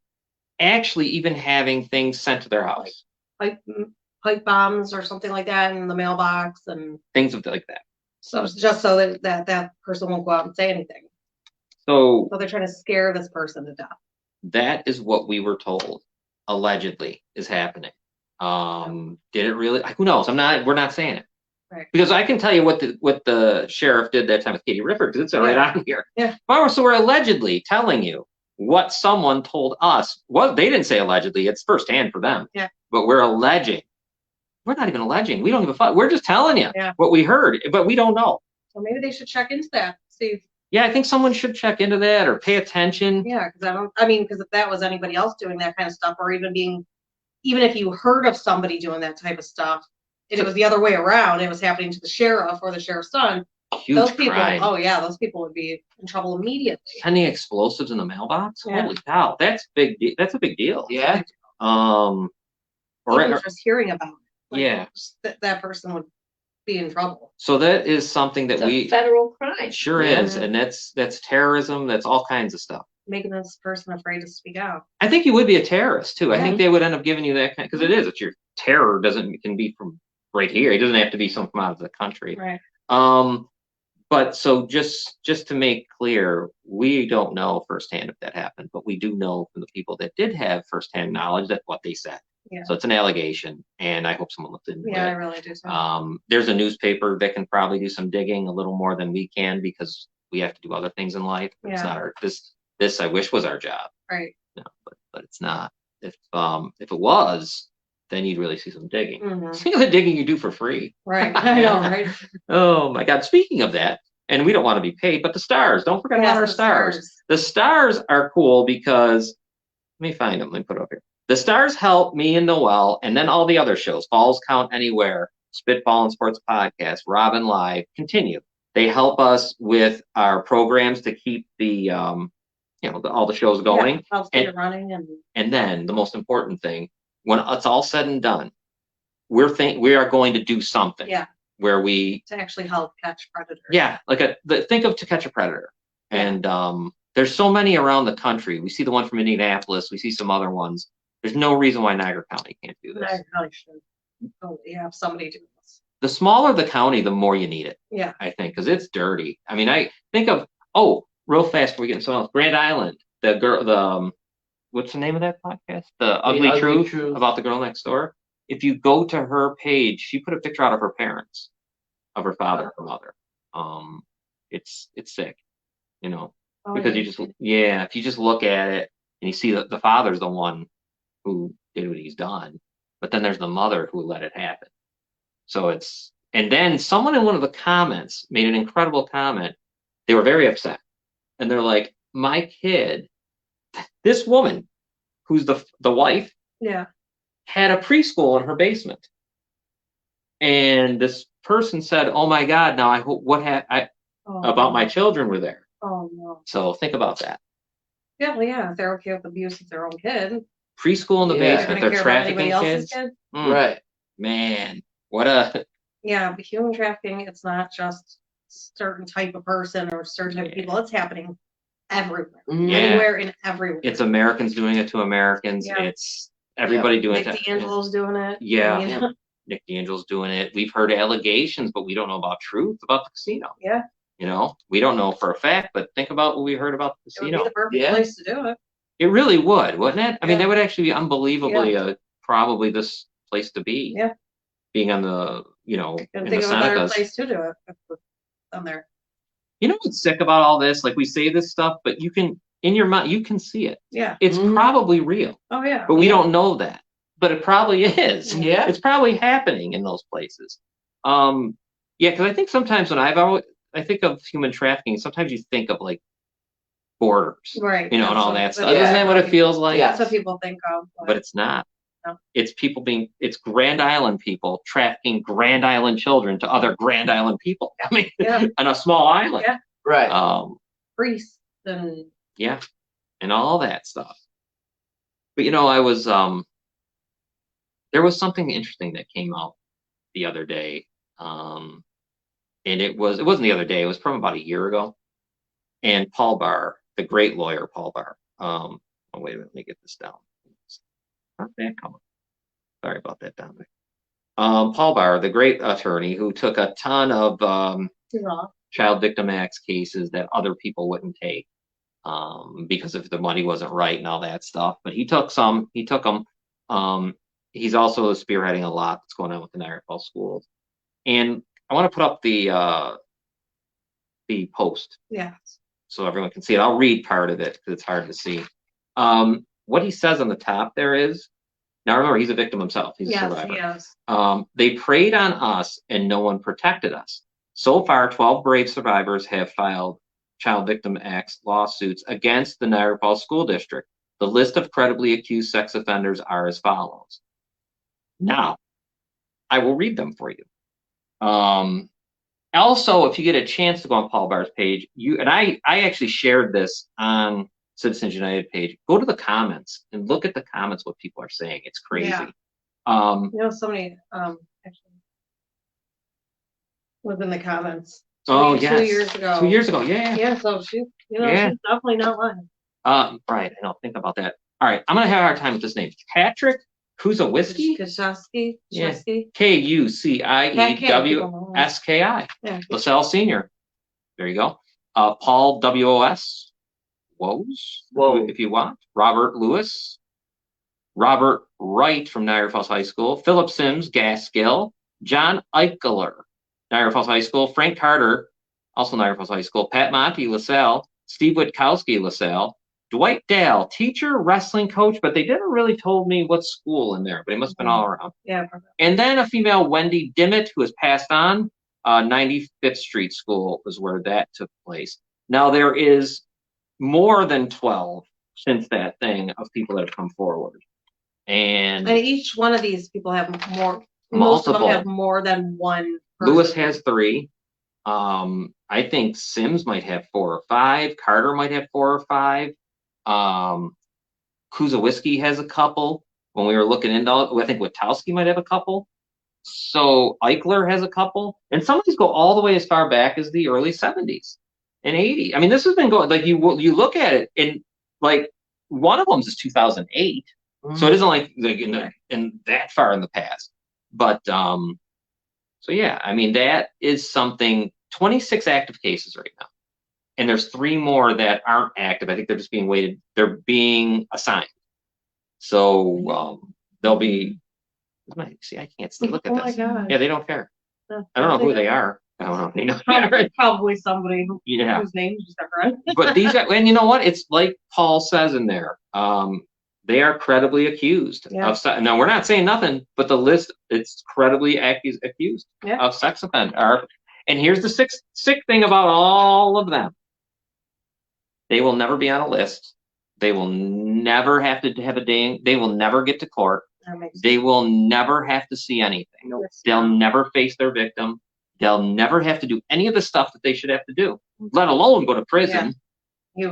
Speaker 1: actually even having things sent to their house.
Speaker 2: Pipe bombs or something like that in the mailbox and
Speaker 1: things like that.
Speaker 2: So it's just so that person won't go out and say anything.
Speaker 1: So
Speaker 2: they're trying to scare this person to death. That
Speaker 1: is what we were told, allegedly, is happening. Did it really? Who knows? We're not saying it.
Speaker 2: Right.
Speaker 1: Because I can tell you what the sheriff did that time with Katie Rifford, because it's right on here.
Speaker 2: Yeah.
Speaker 1: So we're allegedly telling you what someone told us. Well, they didn't say allegedly, it's firsthand for them.
Speaker 2: Yeah.
Speaker 1: But we're alleging. We're not even alleging. We don't give a fuck. We're just telling you what we heard, but we don't know.
Speaker 2: So maybe they should check into that. See.
Speaker 1: Yeah, I think someone should check into that or pay attention.
Speaker 2: Yeah, because if that was anybody else doing that kind of stuff, or even if you heard of somebody doing that type of stuff, and it was the other way around, it was happening to the sheriff or the sheriff's son.
Speaker 1: Huge
Speaker 2: those people,
Speaker 1: crime.
Speaker 2: Those people would be in trouble immediately.
Speaker 1: Sending explosives in the mailbox?
Speaker 2: Yeah.
Speaker 1: Holy cow, that's big. That's a big deal.
Speaker 3: Yeah.
Speaker 2: Or just hearing about it.
Speaker 1: Yeah.
Speaker 2: That person would be in trouble.
Speaker 1: So that is something that
Speaker 4: It's a federal crime.
Speaker 1: Sure is, and that's terrorism. That's all kinds of stuff.
Speaker 2: Making this person afraid to speak out.
Speaker 1: I think you would be a terrorist too. I think they would end up giving you that kind, because it's your terror can be from right here. It doesn't have to be some from out of the country.
Speaker 2: Right.
Speaker 1: But so just to make clear, we don't know firsthand if that happened, but we do know from the people that did have firsthand knowledge that what they said.
Speaker 2: Yeah.
Speaker 1: So it's an allegation, and I hope someone looks into it.
Speaker 2: Yeah, I really do too.
Speaker 1: There's a newspaper that can probably do some digging a little more than we can, because we have to do other things in life. It's not this I wish was our job.
Speaker 2: Right.
Speaker 1: No, but it's not. If it was, then you'd really see some digging.
Speaker 2: Mm-hmm.
Speaker 1: Think of the digging you do for free.
Speaker 2: Right. I know, right?
Speaker 1: Oh my God. Speaking of that, and we don't want to be paid, but the stars. Don't forget about our stars. The stars are cool because, let me find them. Let me put it up here. The stars help me and Noel, and then all the other shows, Falls Count Anywhere, Spitball and Sports Podcast, Robin Live, continue. They help us with our programs to keep the, all the shows going.
Speaker 2: Helps it running.
Speaker 1: And then the most important thing, when it's all said and done, we are going to do something.
Speaker 2: Yeah.
Speaker 1: Where we
Speaker 2: to actually help catch predators.
Speaker 1: Yeah, think of To Catch a Predator, and there's so many around the country. We see the one from Indianapolis. We see some other ones. There's no reason why Niagara County can't do this.
Speaker 2: Niagara County should have somebody do this.
Speaker 1: The smaller the county, the more you need it.
Speaker 2: Yeah,
Speaker 1: I think, because it's dirty. I mean, I think of real fast before we get into something else. Grand Island, what's the name of that podcast? The Ugly Truth about the girl next door. If you go to her page, she put a picture out of her parents, of her father and her mother. It's sick, because if you just look at it and you see that the father's the one who did what he's done, but then there's the mother who let it happen. So and then someone in one of the comments made an incredible comment. They were very upset, and they're like, my kid, this woman who's the wife,
Speaker 2: had
Speaker 1: a preschool in her basement. And this person said, "Oh my God, now I hope about my children were there."
Speaker 2: Oh no.
Speaker 1: So think about that.
Speaker 2: Yeah, well, yeah, if they're okay with abuse of their own kid.
Speaker 1: Preschool in the
Speaker 3: Yeah.
Speaker 1: basement,
Speaker 2: They're
Speaker 1: they're
Speaker 2: gonna care about
Speaker 1: trafficking
Speaker 2: anybody else's
Speaker 1: kids.
Speaker 2: kid.
Speaker 3: Right.
Speaker 1: Man, what a
Speaker 2: Yeah, but human trafficking, it's not just certain type of person or certain type of people. It's happening everywhere.
Speaker 3: Mhm.
Speaker 2: Anywhere and everywhere.
Speaker 1: it's Americans doing it to Americans.
Speaker 2: Yeah.
Speaker 1: It's everybody doing
Speaker 2: Nick
Speaker 1: it.
Speaker 2: D'Angelo's doing it.
Speaker 1: Yeah.
Speaker 2: I mean,
Speaker 1: Nick D'Angelo's doing it. We've heard allegations, but we don't know about truth about the casino.
Speaker 2: yeah,
Speaker 1: You know, we don't know for a fact, but think about what we heard about the
Speaker 2: it would be
Speaker 1: casino.
Speaker 2: the perfect
Speaker 3: Yeah.
Speaker 2: place to do it.
Speaker 1: It really would, wouldn't it? I mean,
Speaker 2: Yeah.
Speaker 1: that would actually be unbelievably probably this place to be.
Speaker 2: Yeah.
Speaker 1: Being on the,
Speaker 2: Couldn't
Speaker 1: in
Speaker 2: think
Speaker 1: the
Speaker 2: of a better
Speaker 1: Senecas.
Speaker 2: place to do it on there.
Speaker 1: You know what's sick about all this? Like we say this stuff, but you can, in your mind, you can see it.
Speaker 2: Yeah.
Speaker 1: It's
Speaker 3: Mhm.
Speaker 1: probably real,
Speaker 2: Oh yeah.
Speaker 1: but we don't know that. But it probably is.
Speaker 3: Yeah.
Speaker 1: It's probably happening in those places. Yeah, because I think sometimes when I think of human trafficking, sometimes you think of like borders,
Speaker 2: Right.
Speaker 1: and
Speaker 2: that's
Speaker 1: all
Speaker 2: what-
Speaker 1: that
Speaker 2: but
Speaker 1: stuff.
Speaker 3: yeah.
Speaker 1: Isn't that what it feels like?
Speaker 3: Yeah.
Speaker 2: That's what people think of.
Speaker 1: But it's not.
Speaker 2: No.
Speaker 1: It's it's Grand Island people trafficking Grand Island children to other Grand Island people. I mean,
Speaker 2: Yeah.
Speaker 1: on a small island.
Speaker 2: Yeah.
Speaker 3: Right.
Speaker 2: priests and
Speaker 1: Yeah, and all that stuff. But I was there was something interesting that came out the other day. And it wasn't the other day, it was from about a year ago. And Paul Barr, the great lawyer Paul Barr. Oh wait a minute, let me get this down. How'd that come up? Sorry about that, Dominic. Paul Barr, the great attorney who took a ton of child victim acts cases that other people wouldn't take because if the money wasn't right and all that stuff. But he took them. He's also spearheading a lot that's going on with the Niagara Falls schools. And I want to put up the post
Speaker 2: yeah.
Speaker 1: so everyone can see it. I'll read part of it because it's hard to see. What he says on the top there is, now remember, he's a victim himself. He's a survivor.
Speaker 2: Yes.
Speaker 1: They preyed on us and no one protected us. So far, 12 brave survivors have filed child victim acts lawsuits against the Niagara Falls School District. The list of credibly accused sex offenders are as follows. Now, I will read them for you. Also, if you get a chance to go on Paul Barr's page, I actually shared this on Citizens United page. Go to the comments and look at the comments, what people are saying. It's crazy.
Speaker 2: Yeah. Somebody actually was in the comments.
Speaker 1: Oh,
Speaker 2: 2
Speaker 1: yes.
Speaker 2: years ago.
Speaker 1: 2 years ago, yeah.
Speaker 2: Yeah, so she's
Speaker 1: Yeah.
Speaker 2: she's definitely not lying.
Speaker 1: Right. I don't think about that. All right. I'm going to have a hard time with this name. Patrick Kuzawiski?
Speaker 2: Kashowski.
Speaker 1: Yeah.
Speaker 2: Kashowski.
Speaker 1: KucieWski.
Speaker 2: Yeah.
Speaker 1: LaSalle Senior. There you go. Paul WOS. Woes.
Speaker 3: Whoa.
Speaker 1: If you want. Robert Lewis. Robert Wright from Niagara Falls High School. Philip Sims, Gaskill. John Eichler, Niagara Falls High School. Frank Carter, also Niagara Falls High School. Pat Monty, LaSalle. Steve Witkowski, LaSalle. Dwight Dale, teacher, wrestling coach, but they never really told me what school in there, but it must have been all around.
Speaker 2: Yeah.
Speaker 1: And then a female, Wendy Dimmitt, who has passed on. 95th Street School was where that took place. Now there is more than 12 since that thing of people that have come forward. And
Speaker 2: each one of these people have more. Most of
Speaker 1: Multiple.
Speaker 2: them have more than one person.
Speaker 1: Lewis has 3. I think Sims might have 4 or 5. Carter might have 4 or 5. Kuzawiski has a couple. When we were looking into it, I think Witkowski might have a couple. So Eichler has a couple. And some of these go all the way as far back as the early 70s and 80s. I mean, this has been going, like, you look at it, and like one of them is 2008. So it isn't like in that far in the past. But so yeah, I mean, that is something. 26 active cases right now, and there's 3 more that aren't active. I think they're just being weighted. They're being assigned. So they'll be. See, I can't see. Look at this.
Speaker 2: Oh my God.
Speaker 1: Yeah, they don't care. I don't know who they are. I don't know. They know.
Speaker 2: Probably somebody whose name is different.
Speaker 1: But these are, and you know what? It's like Paul says in there. They are credibly accused of. Now we're not saying nothing, but the list, it's credibly accused of sex offender. And here's the sick thing about all of them. They will never be on a list. They will never have to have a day. They will never get to court. They will never have to see anything.
Speaker 3: Nope.
Speaker 1: They'll never face their victim. They'll never have to do any of the stuff that they should have to do, let alone go to prison.
Speaker 2: They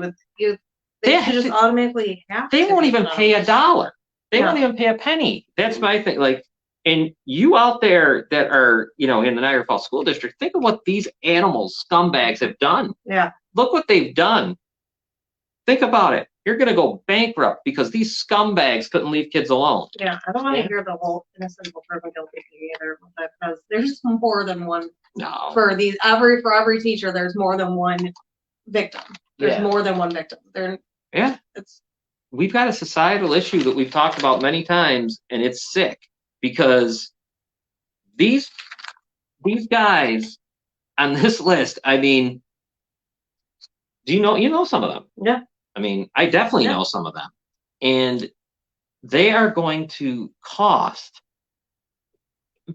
Speaker 2: should just automatically have
Speaker 1: They
Speaker 2: to
Speaker 1: won't
Speaker 2: be
Speaker 1: even
Speaker 2: put
Speaker 1: pay
Speaker 2: on.
Speaker 1: a dollar. They
Speaker 2: No.
Speaker 1: won't even pay a penny. That's my thing. Like, and you out there that are, in the Niagara Falls School District, think of what these animals, scumbags, have done.
Speaker 2: Yeah.
Speaker 1: Look what they've done. Think about it. You're going to go bankrupt because these scumbags couldn't leave kids alone.
Speaker 2: Yeah, I don't want to hear the whole innocent until proven guilty thing either, because there's more than one
Speaker 1: No.
Speaker 2: for every teacher. There's more than one victim. There's more than one victim.
Speaker 1: We've got a societal issue that we've talked about many times, and it's sick because these guys on this list. I mean, do you know some of them?
Speaker 2: Yeah.
Speaker 1: I mean, I definitely know some of them, and they are going to cost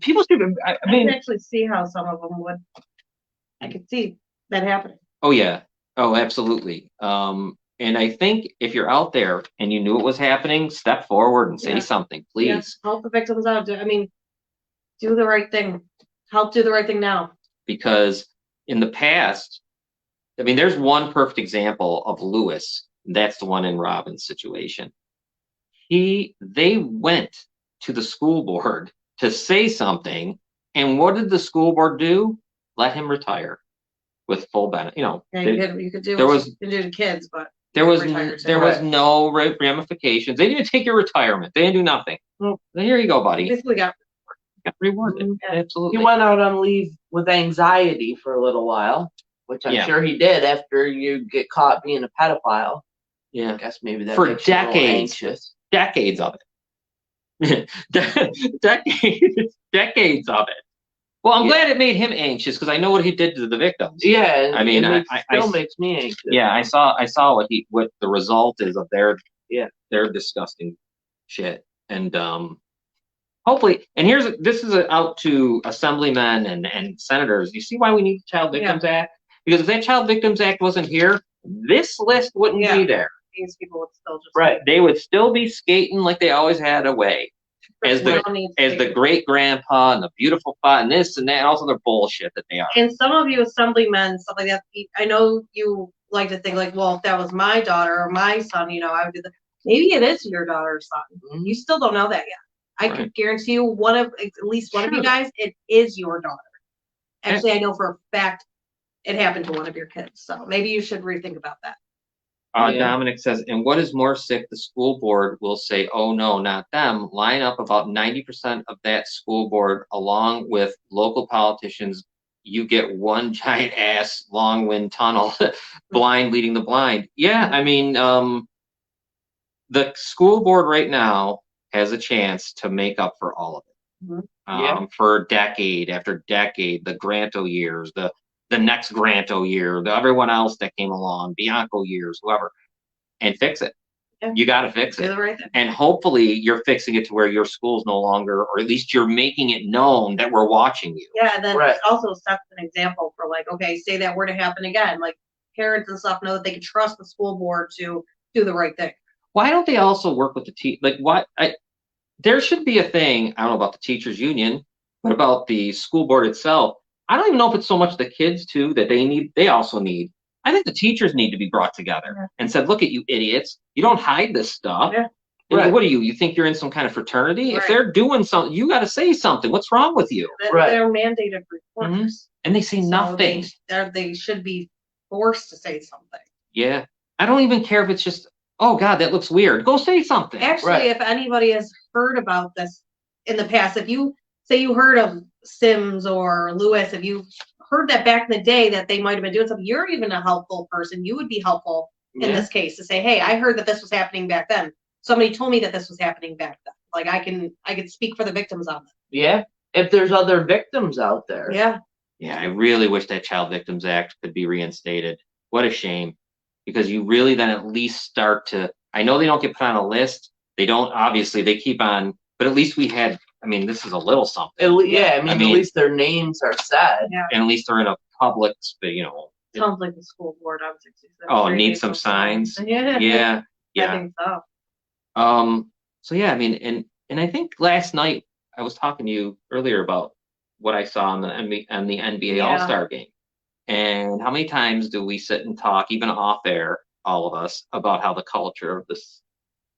Speaker 1: people. I mean,
Speaker 2: can actually see how some of them would. I could see that happening.
Speaker 1: Oh yeah. Oh, absolutely. And I think if you're out there and you knew it was happening, step forward and say something, please.
Speaker 2: Yeah. Help the victims out. I mean, do the right thing. Help do the right thing now.
Speaker 1: Because in the past, I mean, there's one perfect example of Lewis. That's the one in Robin's situation. They went to the school board to say something, and what did the school board do? Let him retire with full benefit.
Speaker 2: Yeah, you could do
Speaker 1: there
Speaker 2: what
Speaker 1: was
Speaker 2: you can do to kids, but
Speaker 1: there was no ramifications. They didn't even take your retirement. They didn't do nothing. Well, here you go, buddy.
Speaker 2: Basically got
Speaker 1: rewarded. Absolutely.
Speaker 3: He went out on leave with anxiety for a little while, which I'm sure he did after you get caught being a pedophile.
Speaker 1: Yeah.
Speaker 3: I guess maybe that
Speaker 1: for
Speaker 3: makes you a little
Speaker 1: decades.
Speaker 3: anxious.
Speaker 1: Decades of it. decades of it. Well, I'm glad it made him anxious because I know what he did to the victims.
Speaker 3: Yeah,
Speaker 1: I mean,
Speaker 3: it still makes me anxious.
Speaker 1: Yeah, I saw what the result is of their disgusting shit, and hopefully, and this is out to assemblymen and senators. You see why we need the Child Victims Act? Because if that Child Victims Act wasn't here, this list wouldn't be there.
Speaker 2: These people would still just
Speaker 1: they would still be skating like they always had away. As the great grandpa and the beautiful father and this and that and all other bullshit that they are.
Speaker 2: And some of you assemblymen, stuff like that, I know you like to think like, well, if that was my daughter or my son, I would do that. Maybe it is your daughter or son. Mm-hmm. You still don't know that yet. I can guarantee you at least one of you guys, it is your daughter. Actually, I know for a fact it happened to one of your kids. So maybe you should rethink about that.
Speaker 1: Dominic says, and what is more sick, the school board will say, oh no, not them. Line up about 90% of that school board along with local politicians. You get one giant ass long wind tunnel, blind leading the blind. Yeah, I mean, the school board right now has a chance to make up for all of it. Mm-hmm. For decade after decade, the Granto years, the next Granto year, everyone else that came along, Bianco years, whoever, and fix it. Yeah. You got to fix it.
Speaker 2: Right.
Speaker 1: And hopefully you're fixing it to where your school's no longer, or at least you're making it known that we're watching you.
Speaker 2: Yeah, and then it also sets an example for like, okay, say that were to happen again, like parents and stuff know that they can trust the school board to do the right thing.
Speaker 1: Why don't they also work with the there should be a thing, I don't know about the teachers union, but about the school board itself. I don't even know if it's so much the kids too that they also need. I think the teachers need to be brought together and said, look at you idiots. You don't hide this stuff. Yeah. What are you? You think you're in some kind of fraternity? If they're doing something, you got to say something. What's wrong with you?
Speaker 2: They're mandated reporters. Mm-hmm.
Speaker 1: And they say nothing.
Speaker 2: They should be forced to say something.
Speaker 1: Yeah. I don't even care if it's just, oh God, that looks weird. Go say something.
Speaker 2: Actually, if anybody has heard about this in the past, if you say you heard of Sims or Lewis, if you heard that back in the day that they might have been doing something, you're even a helpful person. You would be helpful in this case to say, hey, I heard that this was happening back then. Somebody told me that this was happening back then. Like I can speak for the victims on it.
Speaker 3: Yeah. If there's other victims out there.
Speaker 2: Yeah.
Speaker 1: Yeah. I really wish that Child Victims Act could be reinstated. What a shame. Because you really then at least start to, I know they don't get put on a list. They don't, obviously they keep on, but at least we had, I mean, this is a little something.
Speaker 3: I mean, at least their names are said.
Speaker 2: Yeah.
Speaker 1: And at least they're in a public,
Speaker 2: Sounds like the school board on 66.
Speaker 1: Oh, need some signs.
Speaker 2: Yeah.
Speaker 1: Yeah.
Speaker 2: I think so.
Speaker 1: So yeah, I mean, and And I think last night I was talking to you earlier about what I saw on the NBA
Speaker 2: Yeah.
Speaker 1: All-Star game. And how many times do we sit and talk, even off air, all of us, about how the culture of this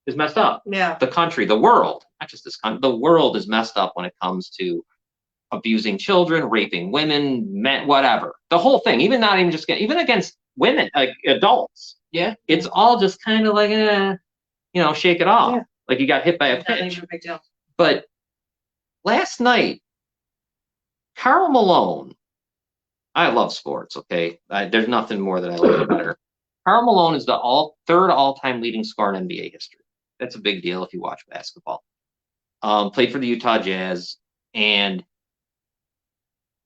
Speaker 1: is messed up?
Speaker 2: Yeah.
Speaker 1: The country, the world, not just this country, the world is messed up when it comes to abusing children, raping women, men, whatever. The whole thing, even not even just even against women, like adults.
Speaker 3: Yeah.
Speaker 1: It's all just kind of like, shake it off.
Speaker 2: Yeah.
Speaker 1: Like you got hit by a
Speaker 2: Not
Speaker 1: pitch.
Speaker 2: even a big deal.
Speaker 1: But last night, Karl Malone, I love sports, okay? There's nothing more that I like better. Karl Malone is the third all-time leading scorer in NBA history. That's a big deal if you watch basketball. Played for the Utah Jazz. And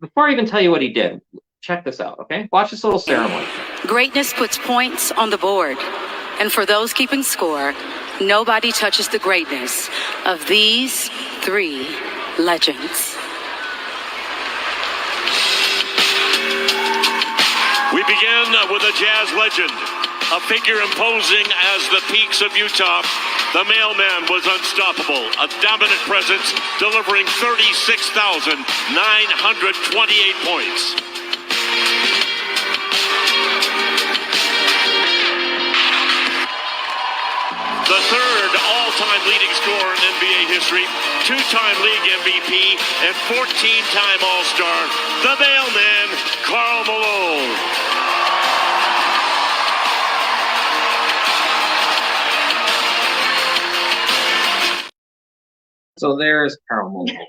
Speaker 1: before I even tell you what he did, check this out, okay? Watch this little ceremony.
Speaker 6: Greatness puts points on the board. And for those keeping score, nobody touches the greatness of these three legends.
Speaker 7: We begin with a Jazz legend, a figure imposing as the peaks of Utah. The mailman was unstoppable, a dominant presence, delivering 36,928 points. The third all-time leading scorer in NBA history, two-time league MVP, and 14-time All-Star, the mailman, Karl Malone.
Speaker 1: So there's Karl Malone.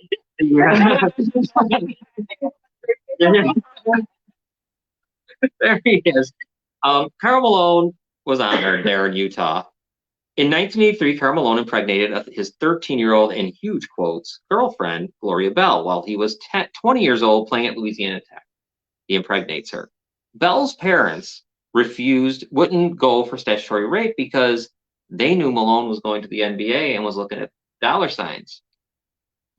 Speaker 1: There he is. Karl Malone was honored there in Utah. In 1983, Karl Malone impregnated his 13-year-old, in huge quotes, girlfriend, Gloria Bell, while he was 20 years old playing at Louisiana Tech. He impregnates her. Bell's parents wouldn't go for statutory rape because they knew Malone was going to the NBA and was looking at dollar signs.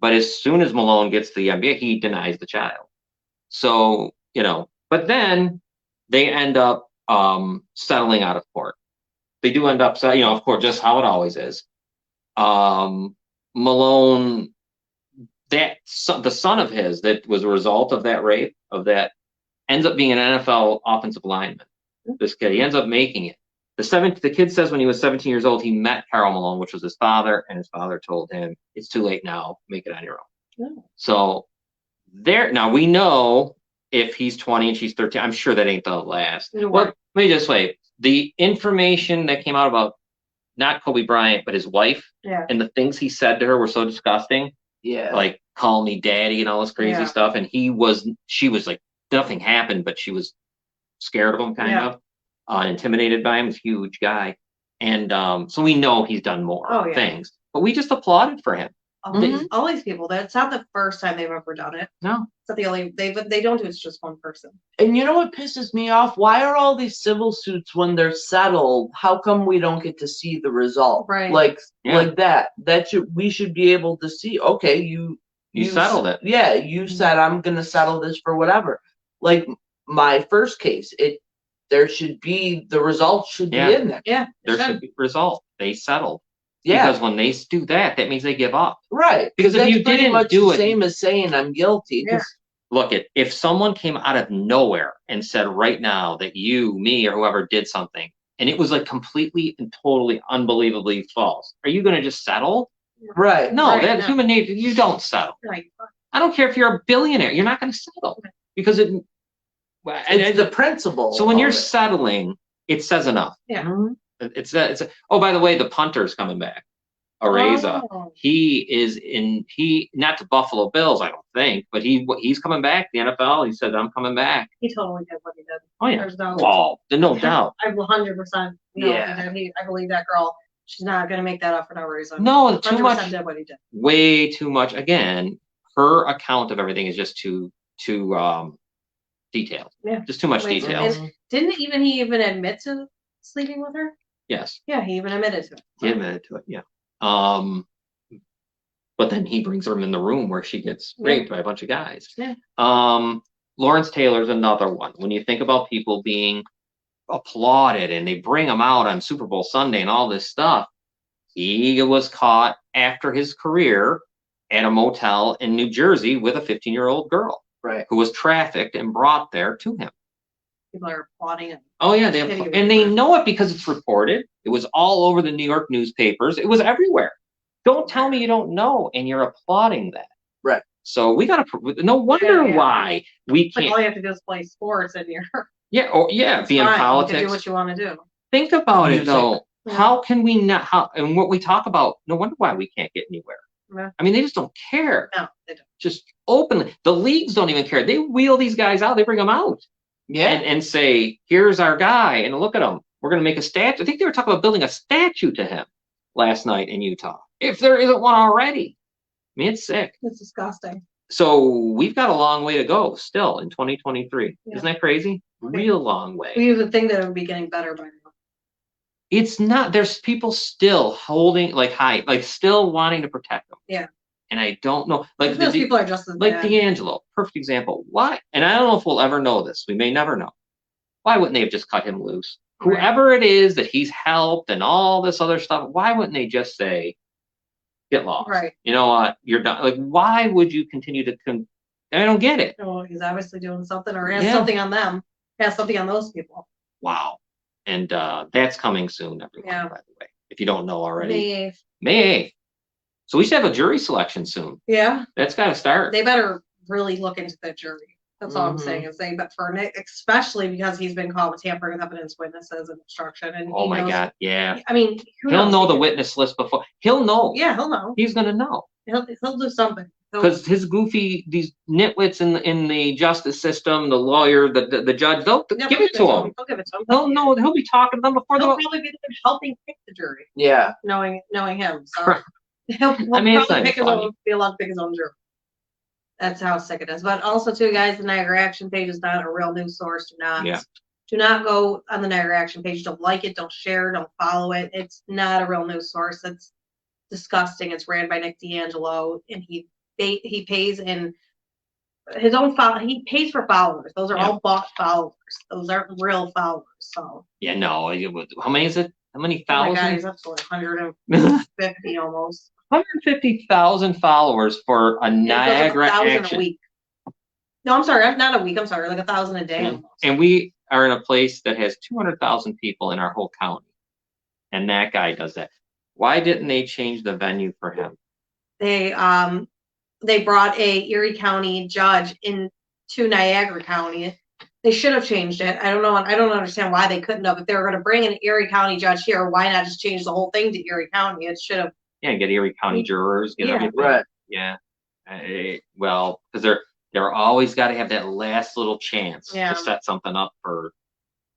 Speaker 1: But as soon as Malone gets to the NBA, he denies the child. So, but then they end up settling out of court. They do end up, of course, just how it always is. Malone, the son of his that was a result of that rape, ends up being an NFL offensive lineman. This kid, he ends up making it. The kid says when he was 17 years old, he met Karl Malone, which was his father, and his father told him, "It's too late now. Make it on your own."
Speaker 2: Oh.
Speaker 1: So now we know if he's 20 and she's 13, I'm sure that ain't the last.
Speaker 2: No.
Speaker 1: Well, let me just say, the information that came out about not Kobe Bryant, but his wife, and the things he said to her were so disgusting.
Speaker 3: Yeah.
Speaker 1: Like, call me daddy and all this crazy stuff. And she was like, nothing happened, but she was scared of him, kind of. Intimidated by him. He's a huge guy. And so we know he's done more things. But we just applauded for him.
Speaker 2: All these people, that's not the first time they've ever done it.
Speaker 1: No.
Speaker 2: It's not the only, they don't do it, it's just one person.
Speaker 3: And you know what pisses me off? Why are all these civil suits, when they're settled, how come we don't get to see the result?
Speaker 2: Right.
Speaker 3: Like that. We should be able to see, okay, you
Speaker 1: settled it.
Speaker 3: Yeah, you said I'm gonna settle this for whatever. Like my first case, there should be the results should be in there.
Speaker 2: Yeah.
Speaker 1: There should be result. They settled.
Speaker 3: Yeah.
Speaker 1: Because when they do that means they give up.
Speaker 3: Right.
Speaker 1: Because if you didn't
Speaker 3: much
Speaker 1: do
Speaker 3: the
Speaker 1: it,
Speaker 3: same as saying I'm guilty.
Speaker 2: Yeah.
Speaker 1: Look, if someone came out of nowhere and said right now that you, me, or whoever did something, and it was like completely and totally unbelievably false, are you going to just settle?
Speaker 3: Right.
Speaker 1: No, that's human nature. You don't settle.
Speaker 2: Right.
Speaker 1: I don't care if you're a billionaire. You're not going to settle because it's
Speaker 3: the principle.
Speaker 1: So when you're settling, it says enough.
Speaker 2: Yeah.
Speaker 3: Mhm.
Speaker 1: It's oh, by the way, the punter's coming back. Areza.
Speaker 2: Oh.
Speaker 1: He is not to Buffalo Bills, I don't think, but he's coming back. The NFL. He said, "I'm coming back."
Speaker 2: He totally did what he did.
Speaker 1: Oh yeah.
Speaker 2: There's no.
Speaker 1: Oh, no doubt.
Speaker 2: I 100%.
Speaker 3: Yeah.
Speaker 2: I believe that girl. She's not gonna make that up for no reason.
Speaker 1: No, too much.
Speaker 2: 100% did what he did.
Speaker 1: Way too much. Again, her account of everything is just too detailed.
Speaker 2: Yeah.
Speaker 1: Just too much
Speaker 2: Wait,
Speaker 1: details.
Speaker 2: and didn't he even admit to sleeping with her?
Speaker 1: Yes.
Speaker 2: Yeah, he even admitted to it.
Speaker 1: He admitted to it. Yeah. But then he brings her in the room where she gets raped by a bunch of guys.
Speaker 2: Yeah.
Speaker 1: Lawrence Taylor's another one. When you think about people being applauded and they bring him out on Super Bowl Sunday and all this stuff, he was caught after his career at a motel in New Jersey with a 15-year-old girl who was trafficked and brought there to him.
Speaker 2: People are applauding it.
Speaker 1: Oh yeah, and they know it because it's reported. It was all over the New York newspapers. It was everywhere. Don't tell me you don't know, and you're applauding that.
Speaker 3: Right.
Speaker 1: So we gotta. No wonder why we can't.
Speaker 2: Like all you have to do is play sports, and you're
Speaker 1: be in politics.
Speaker 2: You can do what you want to do.
Speaker 1: Think about it though.
Speaker 2: Yeah.
Speaker 1: How can we not? And what we talk about? No wonder why we can't get anywhere.
Speaker 2: Yeah.
Speaker 1: I mean, they just don't care.
Speaker 2: No, they don't.
Speaker 1: Just openly, the leagues don't even care. They wheel these guys out. They bring them out.
Speaker 3: Yeah.
Speaker 1: And say, here's our guy, and look at him. We're going to make a statue. I think they were talking about building a statue to him last night in Utah, if there isn't one already. I mean, it's sick.
Speaker 2: It's disgusting.
Speaker 1: So we've got a long way to go still in 2023.
Speaker 2: Yeah.
Speaker 1: Isn't that crazy? Real long way.
Speaker 2: We would think that it would be getting better by now.
Speaker 1: It's not. There's people still holding, still wanting to protect them.
Speaker 2: Yeah.
Speaker 1: And I don't know. Like
Speaker 2: those people are just as
Speaker 1: like
Speaker 2: bad.
Speaker 1: D'Angelo, perfect example. Why? And I don't know if we'll ever know this. We may never know. Why wouldn't they have just cut him loose? Right. Whoever it is that he's helped and all this other stuff, why wouldn't they just say, get lost?
Speaker 2: Right.
Speaker 1: You know what? You're done. Like, why would you continue to? I don't get it.
Speaker 2: Oh, he's obviously doing something, or has something on them. Has something on those people.
Speaker 1: Wow. And that's coming soon, everyone. By the way, if you don't know already, May 8th. So we should have a jury selection soon.
Speaker 2: Yeah.
Speaker 1: That's got to start.
Speaker 2: They better really look into the jury. That's all I'm saying. Is but for Nick, especially because he's been called with tampering with evidence, witnesses, and obstruction. And
Speaker 1: oh my God, yeah.
Speaker 2: I mean,
Speaker 1: he'll know the witness list before. He'll know.
Speaker 2: Yeah, he'll know.
Speaker 1: He's gonna know.
Speaker 2: He'll do something.
Speaker 1: Because his goofy, these nitwits in the justice system, the lawyer, the judge, they'll give it to him.
Speaker 2: They'll give it to him.
Speaker 1: He'll know. He'll be talking to them before
Speaker 2: they'll probably be helping pick the jury.
Speaker 3: Yeah.
Speaker 2: Knowing him. So he'll
Speaker 1: I mean,
Speaker 2: probably be allowed to pick his own jury. That's how sick it is. But also, too, guys, the Niagara Action page is not a real news source. Do not go on the Niagara Action page. Don't like it. Don't share. Don't follow it. It's not a real news source. It's disgusting. It's ran by Nick D'Angelo, and he pays in his own he pays for followers. Those are all bought followers. Those aren't real followers. So
Speaker 1: no. How many is it? How many thousand?
Speaker 2: Oh my God, he's up to 150 almost.
Speaker 1: 150,000 followers for a Niagara Action.
Speaker 2: A week. No, I'm sorry, not a week. I'm sorry, like 1,000 a day. Almost.
Speaker 1: And we are in a place that has 200,000 people in our whole county, and that guy does that. Why didn't they change the venue for him?
Speaker 2: They brought a Erie County judge into Niagara County. They should have changed it. I don't know. I don't understand why they couldn't have. If they were going to bring an Erie County judge here, why not just change the whole thing to Erie County? It should have.
Speaker 1: Yeah, get Erie County jurors. Get everything.
Speaker 3: Right.
Speaker 1: Yeah. Well, because they're always got to have that last little chance to set something up for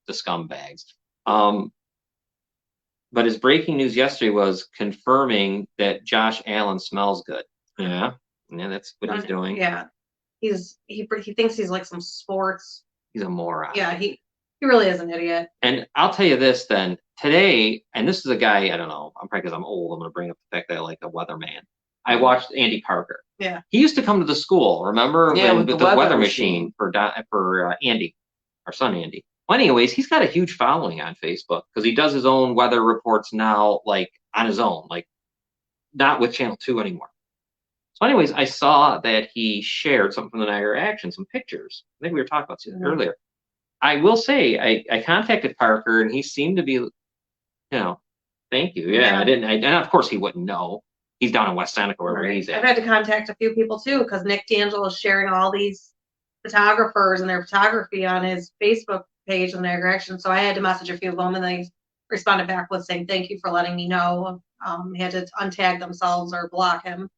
Speaker 1: the scumbags. But his breaking news yesterday was confirming that Josh Allen smells good. Yeah, that's what he's doing.
Speaker 2: Yeah, he thinks he's like some sports.
Speaker 1: He's a moron.
Speaker 2: Yeah, he really is an idiot.
Speaker 1: And I'll tell you this then. Today, and this is a guy, I don't know, I'm probably because I'm old, I'm going to bring up the fact that I like a weatherman. I watched Andy Parker.
Speaker 2: Yeah.
Speaker 1: He used to come to the school, remember?
Speaker 3: Yeah, with
Speaker 1: the weather machine for Andy, our son Andy. Well, anyways, he's got a huge following on Facebook because he does his own weather reports now, like on his own, like not with Channel 2 anymore. So anyways, I saw that he shared something from the Niagara Action, some pictures. I think we were talking about it earlier. I will say, I contacted Parker, and he seemed to be, thank you. Yeah, and of course he wouldn't know. He's down in West Seneca, wherever he's at.
Speaker 2: I've had to contact a few people, too, because Nick D'Angelo is sharing all these photographers and their photography on his Facebook page on Niagara Action. So I had to message a few of them, and they responded back with saying, thank you for letting me know. He had to untag themselves or block him.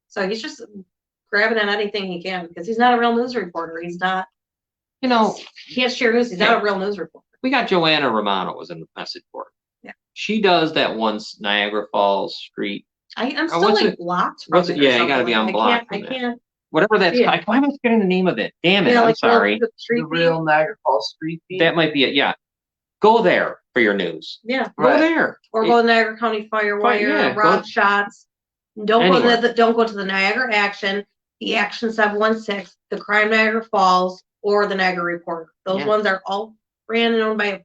Speaker 2: So he's just grabbing at anything he can because he's not a real news reporter. He's not, he can't share news. He's not a real news reporter.
Speaker 1: We got Joanna Romano was in the message board.
Speaker 2: Yeah.
Speaker 1: She does that once Niagara Falls Street.
Speaker 2: I'm still blocked.
Speaker 1: Yeah, you got to be unblocked.
Speaker 2: I can't.
Speaker 1: Whatever that's called. Why am I forgetting the name of it? Damn it, I'm sorry.
Speaker 3: The real Niagara Falls Street feed.
Speaker 1: That might be it, yeah. Go there for your news.
Speaker 2: Yeah.
Speaker 1: Go there.
Speaker 2: Or go to Niagara County Firewire, Rod Shots. Don't go to the Niagara Action, the Action 716, the Crime Niagara Falls, or the Niagara Reporter. Those ones are all ran and owned by a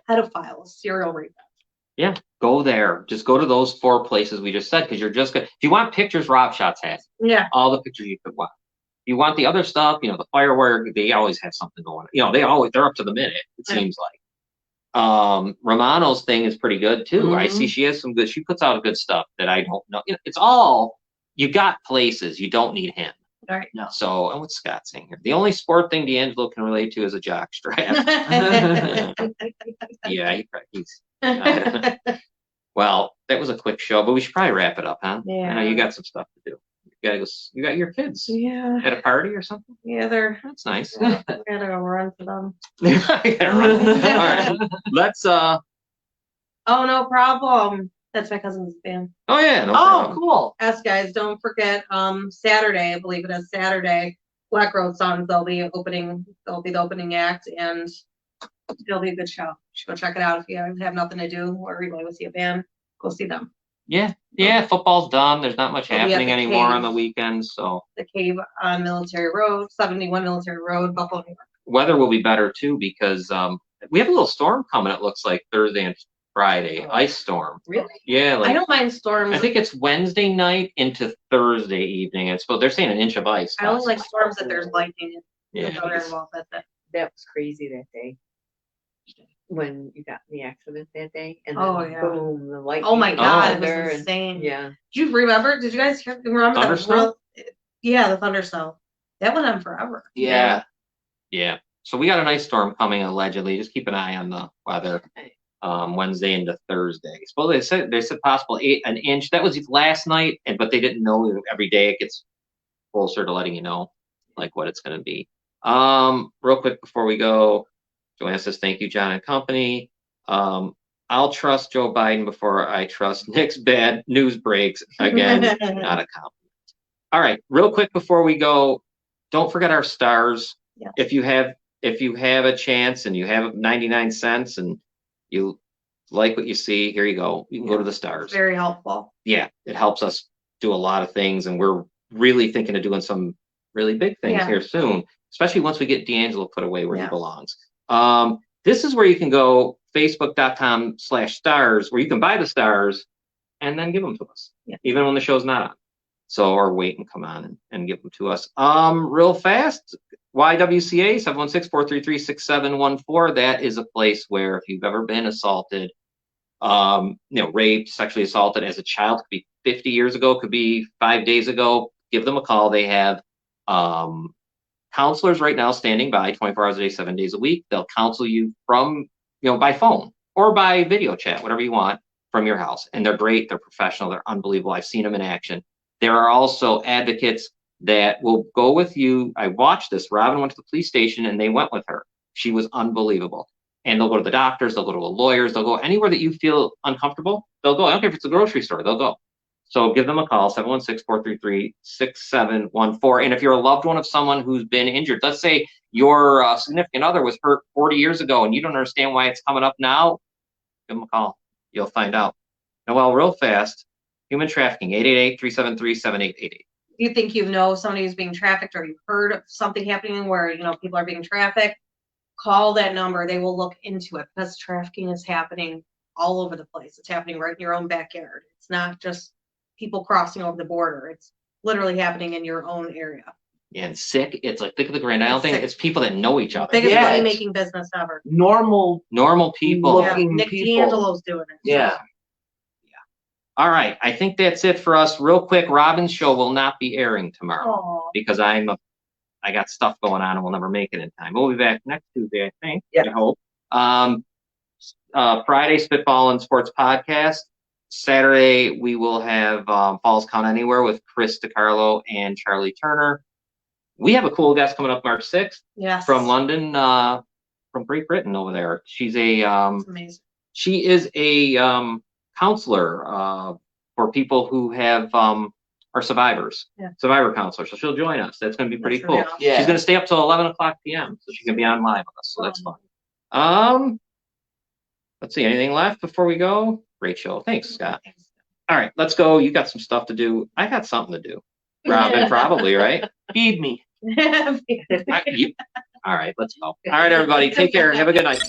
Speaker 2: pedophile, a serial rapist.
Speaker 1: Yeah, Go there. Just go to those 4 places we just said, because you're just good. If you want pictures, Rob Shots has
Speaker 2: Yeah.
Speaker 1: all the pictures you could want. If you want the other stuff, the firework, they always have something going on. They're up to the minute, it seems like. Romano's thing is pretty good too. I see she has some good, she puts out good stuff that I don't know. It's all, you got places, you don't need him.
Speaker 2: All right.
Speaker 3: No.
Speaker 1: So, and what's Scott saying here? The only sport thing D'Angelo can relate to is a jock strap. Yeah, he's well, that was a quick show, but we should probably wrap it up, huh?
Speaker 2: Yeah.
Speaker 1: I know you got some stuff to do. You got your kids
Speaker 2: Yeah.
Speaker 1: at a party or something?
Speaker 2: Yeah,
Speaker 1: That's nice.
Speaker 2: I gotta go run for them.
Speaker 1: I gotta run. All right. Let's
Speaker 2: Oh, no problem. That's my cousin's band.
Speaker 1: Oh yeah, no
Speaker 3: Oh,
Speaker 1: problem.
Speaker 3: cool.
Speaker 2: Yes, guys, don't forget, Saturday, I believe it is Saturday, Black Road Sons, they'll be the opening act, and it'll be a good show. You should go check it out if you have nothing to do, or you want to see a band, go see them.
Speaker 1: Yeah, football's done. There's not much
Speaker 2: We'll be at
Speaker 1: happening
Speaker 2: the
Speaker 1: anymore
Speaker 2: Cave.
Speaker 1: on the weekends, so
Speaker 2: The Cave on Military Road, 71 Military Road, Buffalo, New York.
Speaker 1: weather will be better too, because we have a little storm coming, it looks like Thursday and Friday. Ice storm.
Speaker 4: Really?
Speaker 1: Yeah,
Speaker 2: I don't mind storms.
Speaker 1: I think it's Wednesday night into Thursday evening. It's they're saying an inch of ice.
Speaker 2: I only like storms that there's lightning.
Speaker 1: Yeah.
Speaker 4: That was crazy that day. When you got in the accident that day, and then
Speaker 2: Oh, yeah.
Speaker 4: boom, the lightning.
Speaker 2: Oh my God, it
Speaker 4: thunder,
Speaker 2: was
Speaker 4: and-
Speaker 2: insane.
Speaker 4: Yeah.
Speaker 2: Did you remember? Did you guys remember that?
Speaker 1: Thunderstorm?
Speaker 2: Yeah, the thunderstorm. That went on forever.
Speaker 1: Yeah. So we got an ice storm coming allegedly. Just keep an eye on the weather. Wednesday into Thursday. Supposedly they said possible an inch. That was last night, but they didn't know. Every day it gets closer to letting you know like what it's going to be. Real quick before we go, Joanna says thank you, John and company. I'll trust Joe Biden before I trust Nick's bad news breaks. Again, not a compliment. All right, real quick before we go, don't forget our stars.
Speaker 2: Yeah.
Speaker 1: If you have a chance and you have 99 cents and you like what you see, here you go. You can go to the stars.
Speaker 2: Very helpful.
Speaker 1: Yeah, it helps us do a lot of things, and we're really thinking of doing some really big things here soon, especially once we get D'Angelo put away where he belongs. This is where you can go, facebook.com/stars, where you can buy the stars and then give them to us, even when the show's not on. So, or wait and come on and give them to us. Real fast, YWCA 716-433-6714. That is a place where if you've ever been assaulted, raped, sexually assaulted as a child, could be 50 years ago, could be 5 days ago, give them a call. They have counselors right now standing by 24 hours a day, 7 days a week. They'll counsel you from, by phone or by video chat, whatever you want, from your house. And they're great. They're professional. They're unbelievable. I've seen them in action. There are also advocates that will go with you. I watched this. Robin went to the police station and they went with her. She was unbelievable. And they'll go to the doctors, they'll go to the lawyers, they'll go anywhere that you feel uncomfortable, they'll go. I don't care if it's a grocery store, they'll go. So give them a call, 716-433-6714. And if you're a loved one of someone who's been injured, let's say your significant other was hurt 40 years ago and you don't understand why it's coming up now, give them a call. You'll find out. Noel, real fast, human trafficking, 888-373-7888.
Speaker 2: You think somebody who's being trafficked, or you've heard of something happening where, people are being trafficked, call that number. They will look into it, because trafficking is happening all over the place. It's happening right in your own backyard. It's not just people crossing over the border. It's literally happening in your own area.
Speaker 1: Yeah, and sick. It's like, think of the Grand Island thing. It's people that know each other.
Speaker 2: Biggest
Speaker 3: Yeah,
Speaker 2: money making business ever.
Speaker 3: Normal
Speaker 1: people.
Speaker 2: Yeah,
Speaker 3: looking
Speaker 2: Nick
Speaker 3: people.
Speaker 2: D'Angelo's doing it.
Speaker 3: Yeah.
Speaker 1: All right, I think that's it for us. Real quick, Robin's show will not be airing tomorrow
Speaker 2: Aw.
Speaker 1: because I got stuff going on and we'll never make it in time. We'll be back next Tuesday, I think.
Speaker 3: Yeah.
Speaker 1: I hope. Friday, Spitball and Sports Podcast. Saturday, we will have Falls Count Anywhere with Chris DiCarlo and Charlie Turner. We have a cool guest coming up March 6th
Speaker 2: Yes.
Speaker 1: from London, from Great Britain over there. She's
Speaker 2: It's amazing.
Speaker 1: she is a counselor for people who have are survivors, survivor counselor. So she'll join us. That's going to be pretty
Speaker 2: That's
Speaker 1: cool.
Speaker 2: really awesome.
Speaker 3: Yeah.
Speaker 1: She's going to stay up till 11:00 p.m. so she can be on live with us. So that's fun. Let's see. Anything left before we go? Great show. Thanks, Scott. All right, let's go. You got some stuff to do. I got something to do. Robin, probably, right?
Speaker 3: Feed me.
Speaker 1: All right, let's go. All right, everybody. Take care. Have a good night.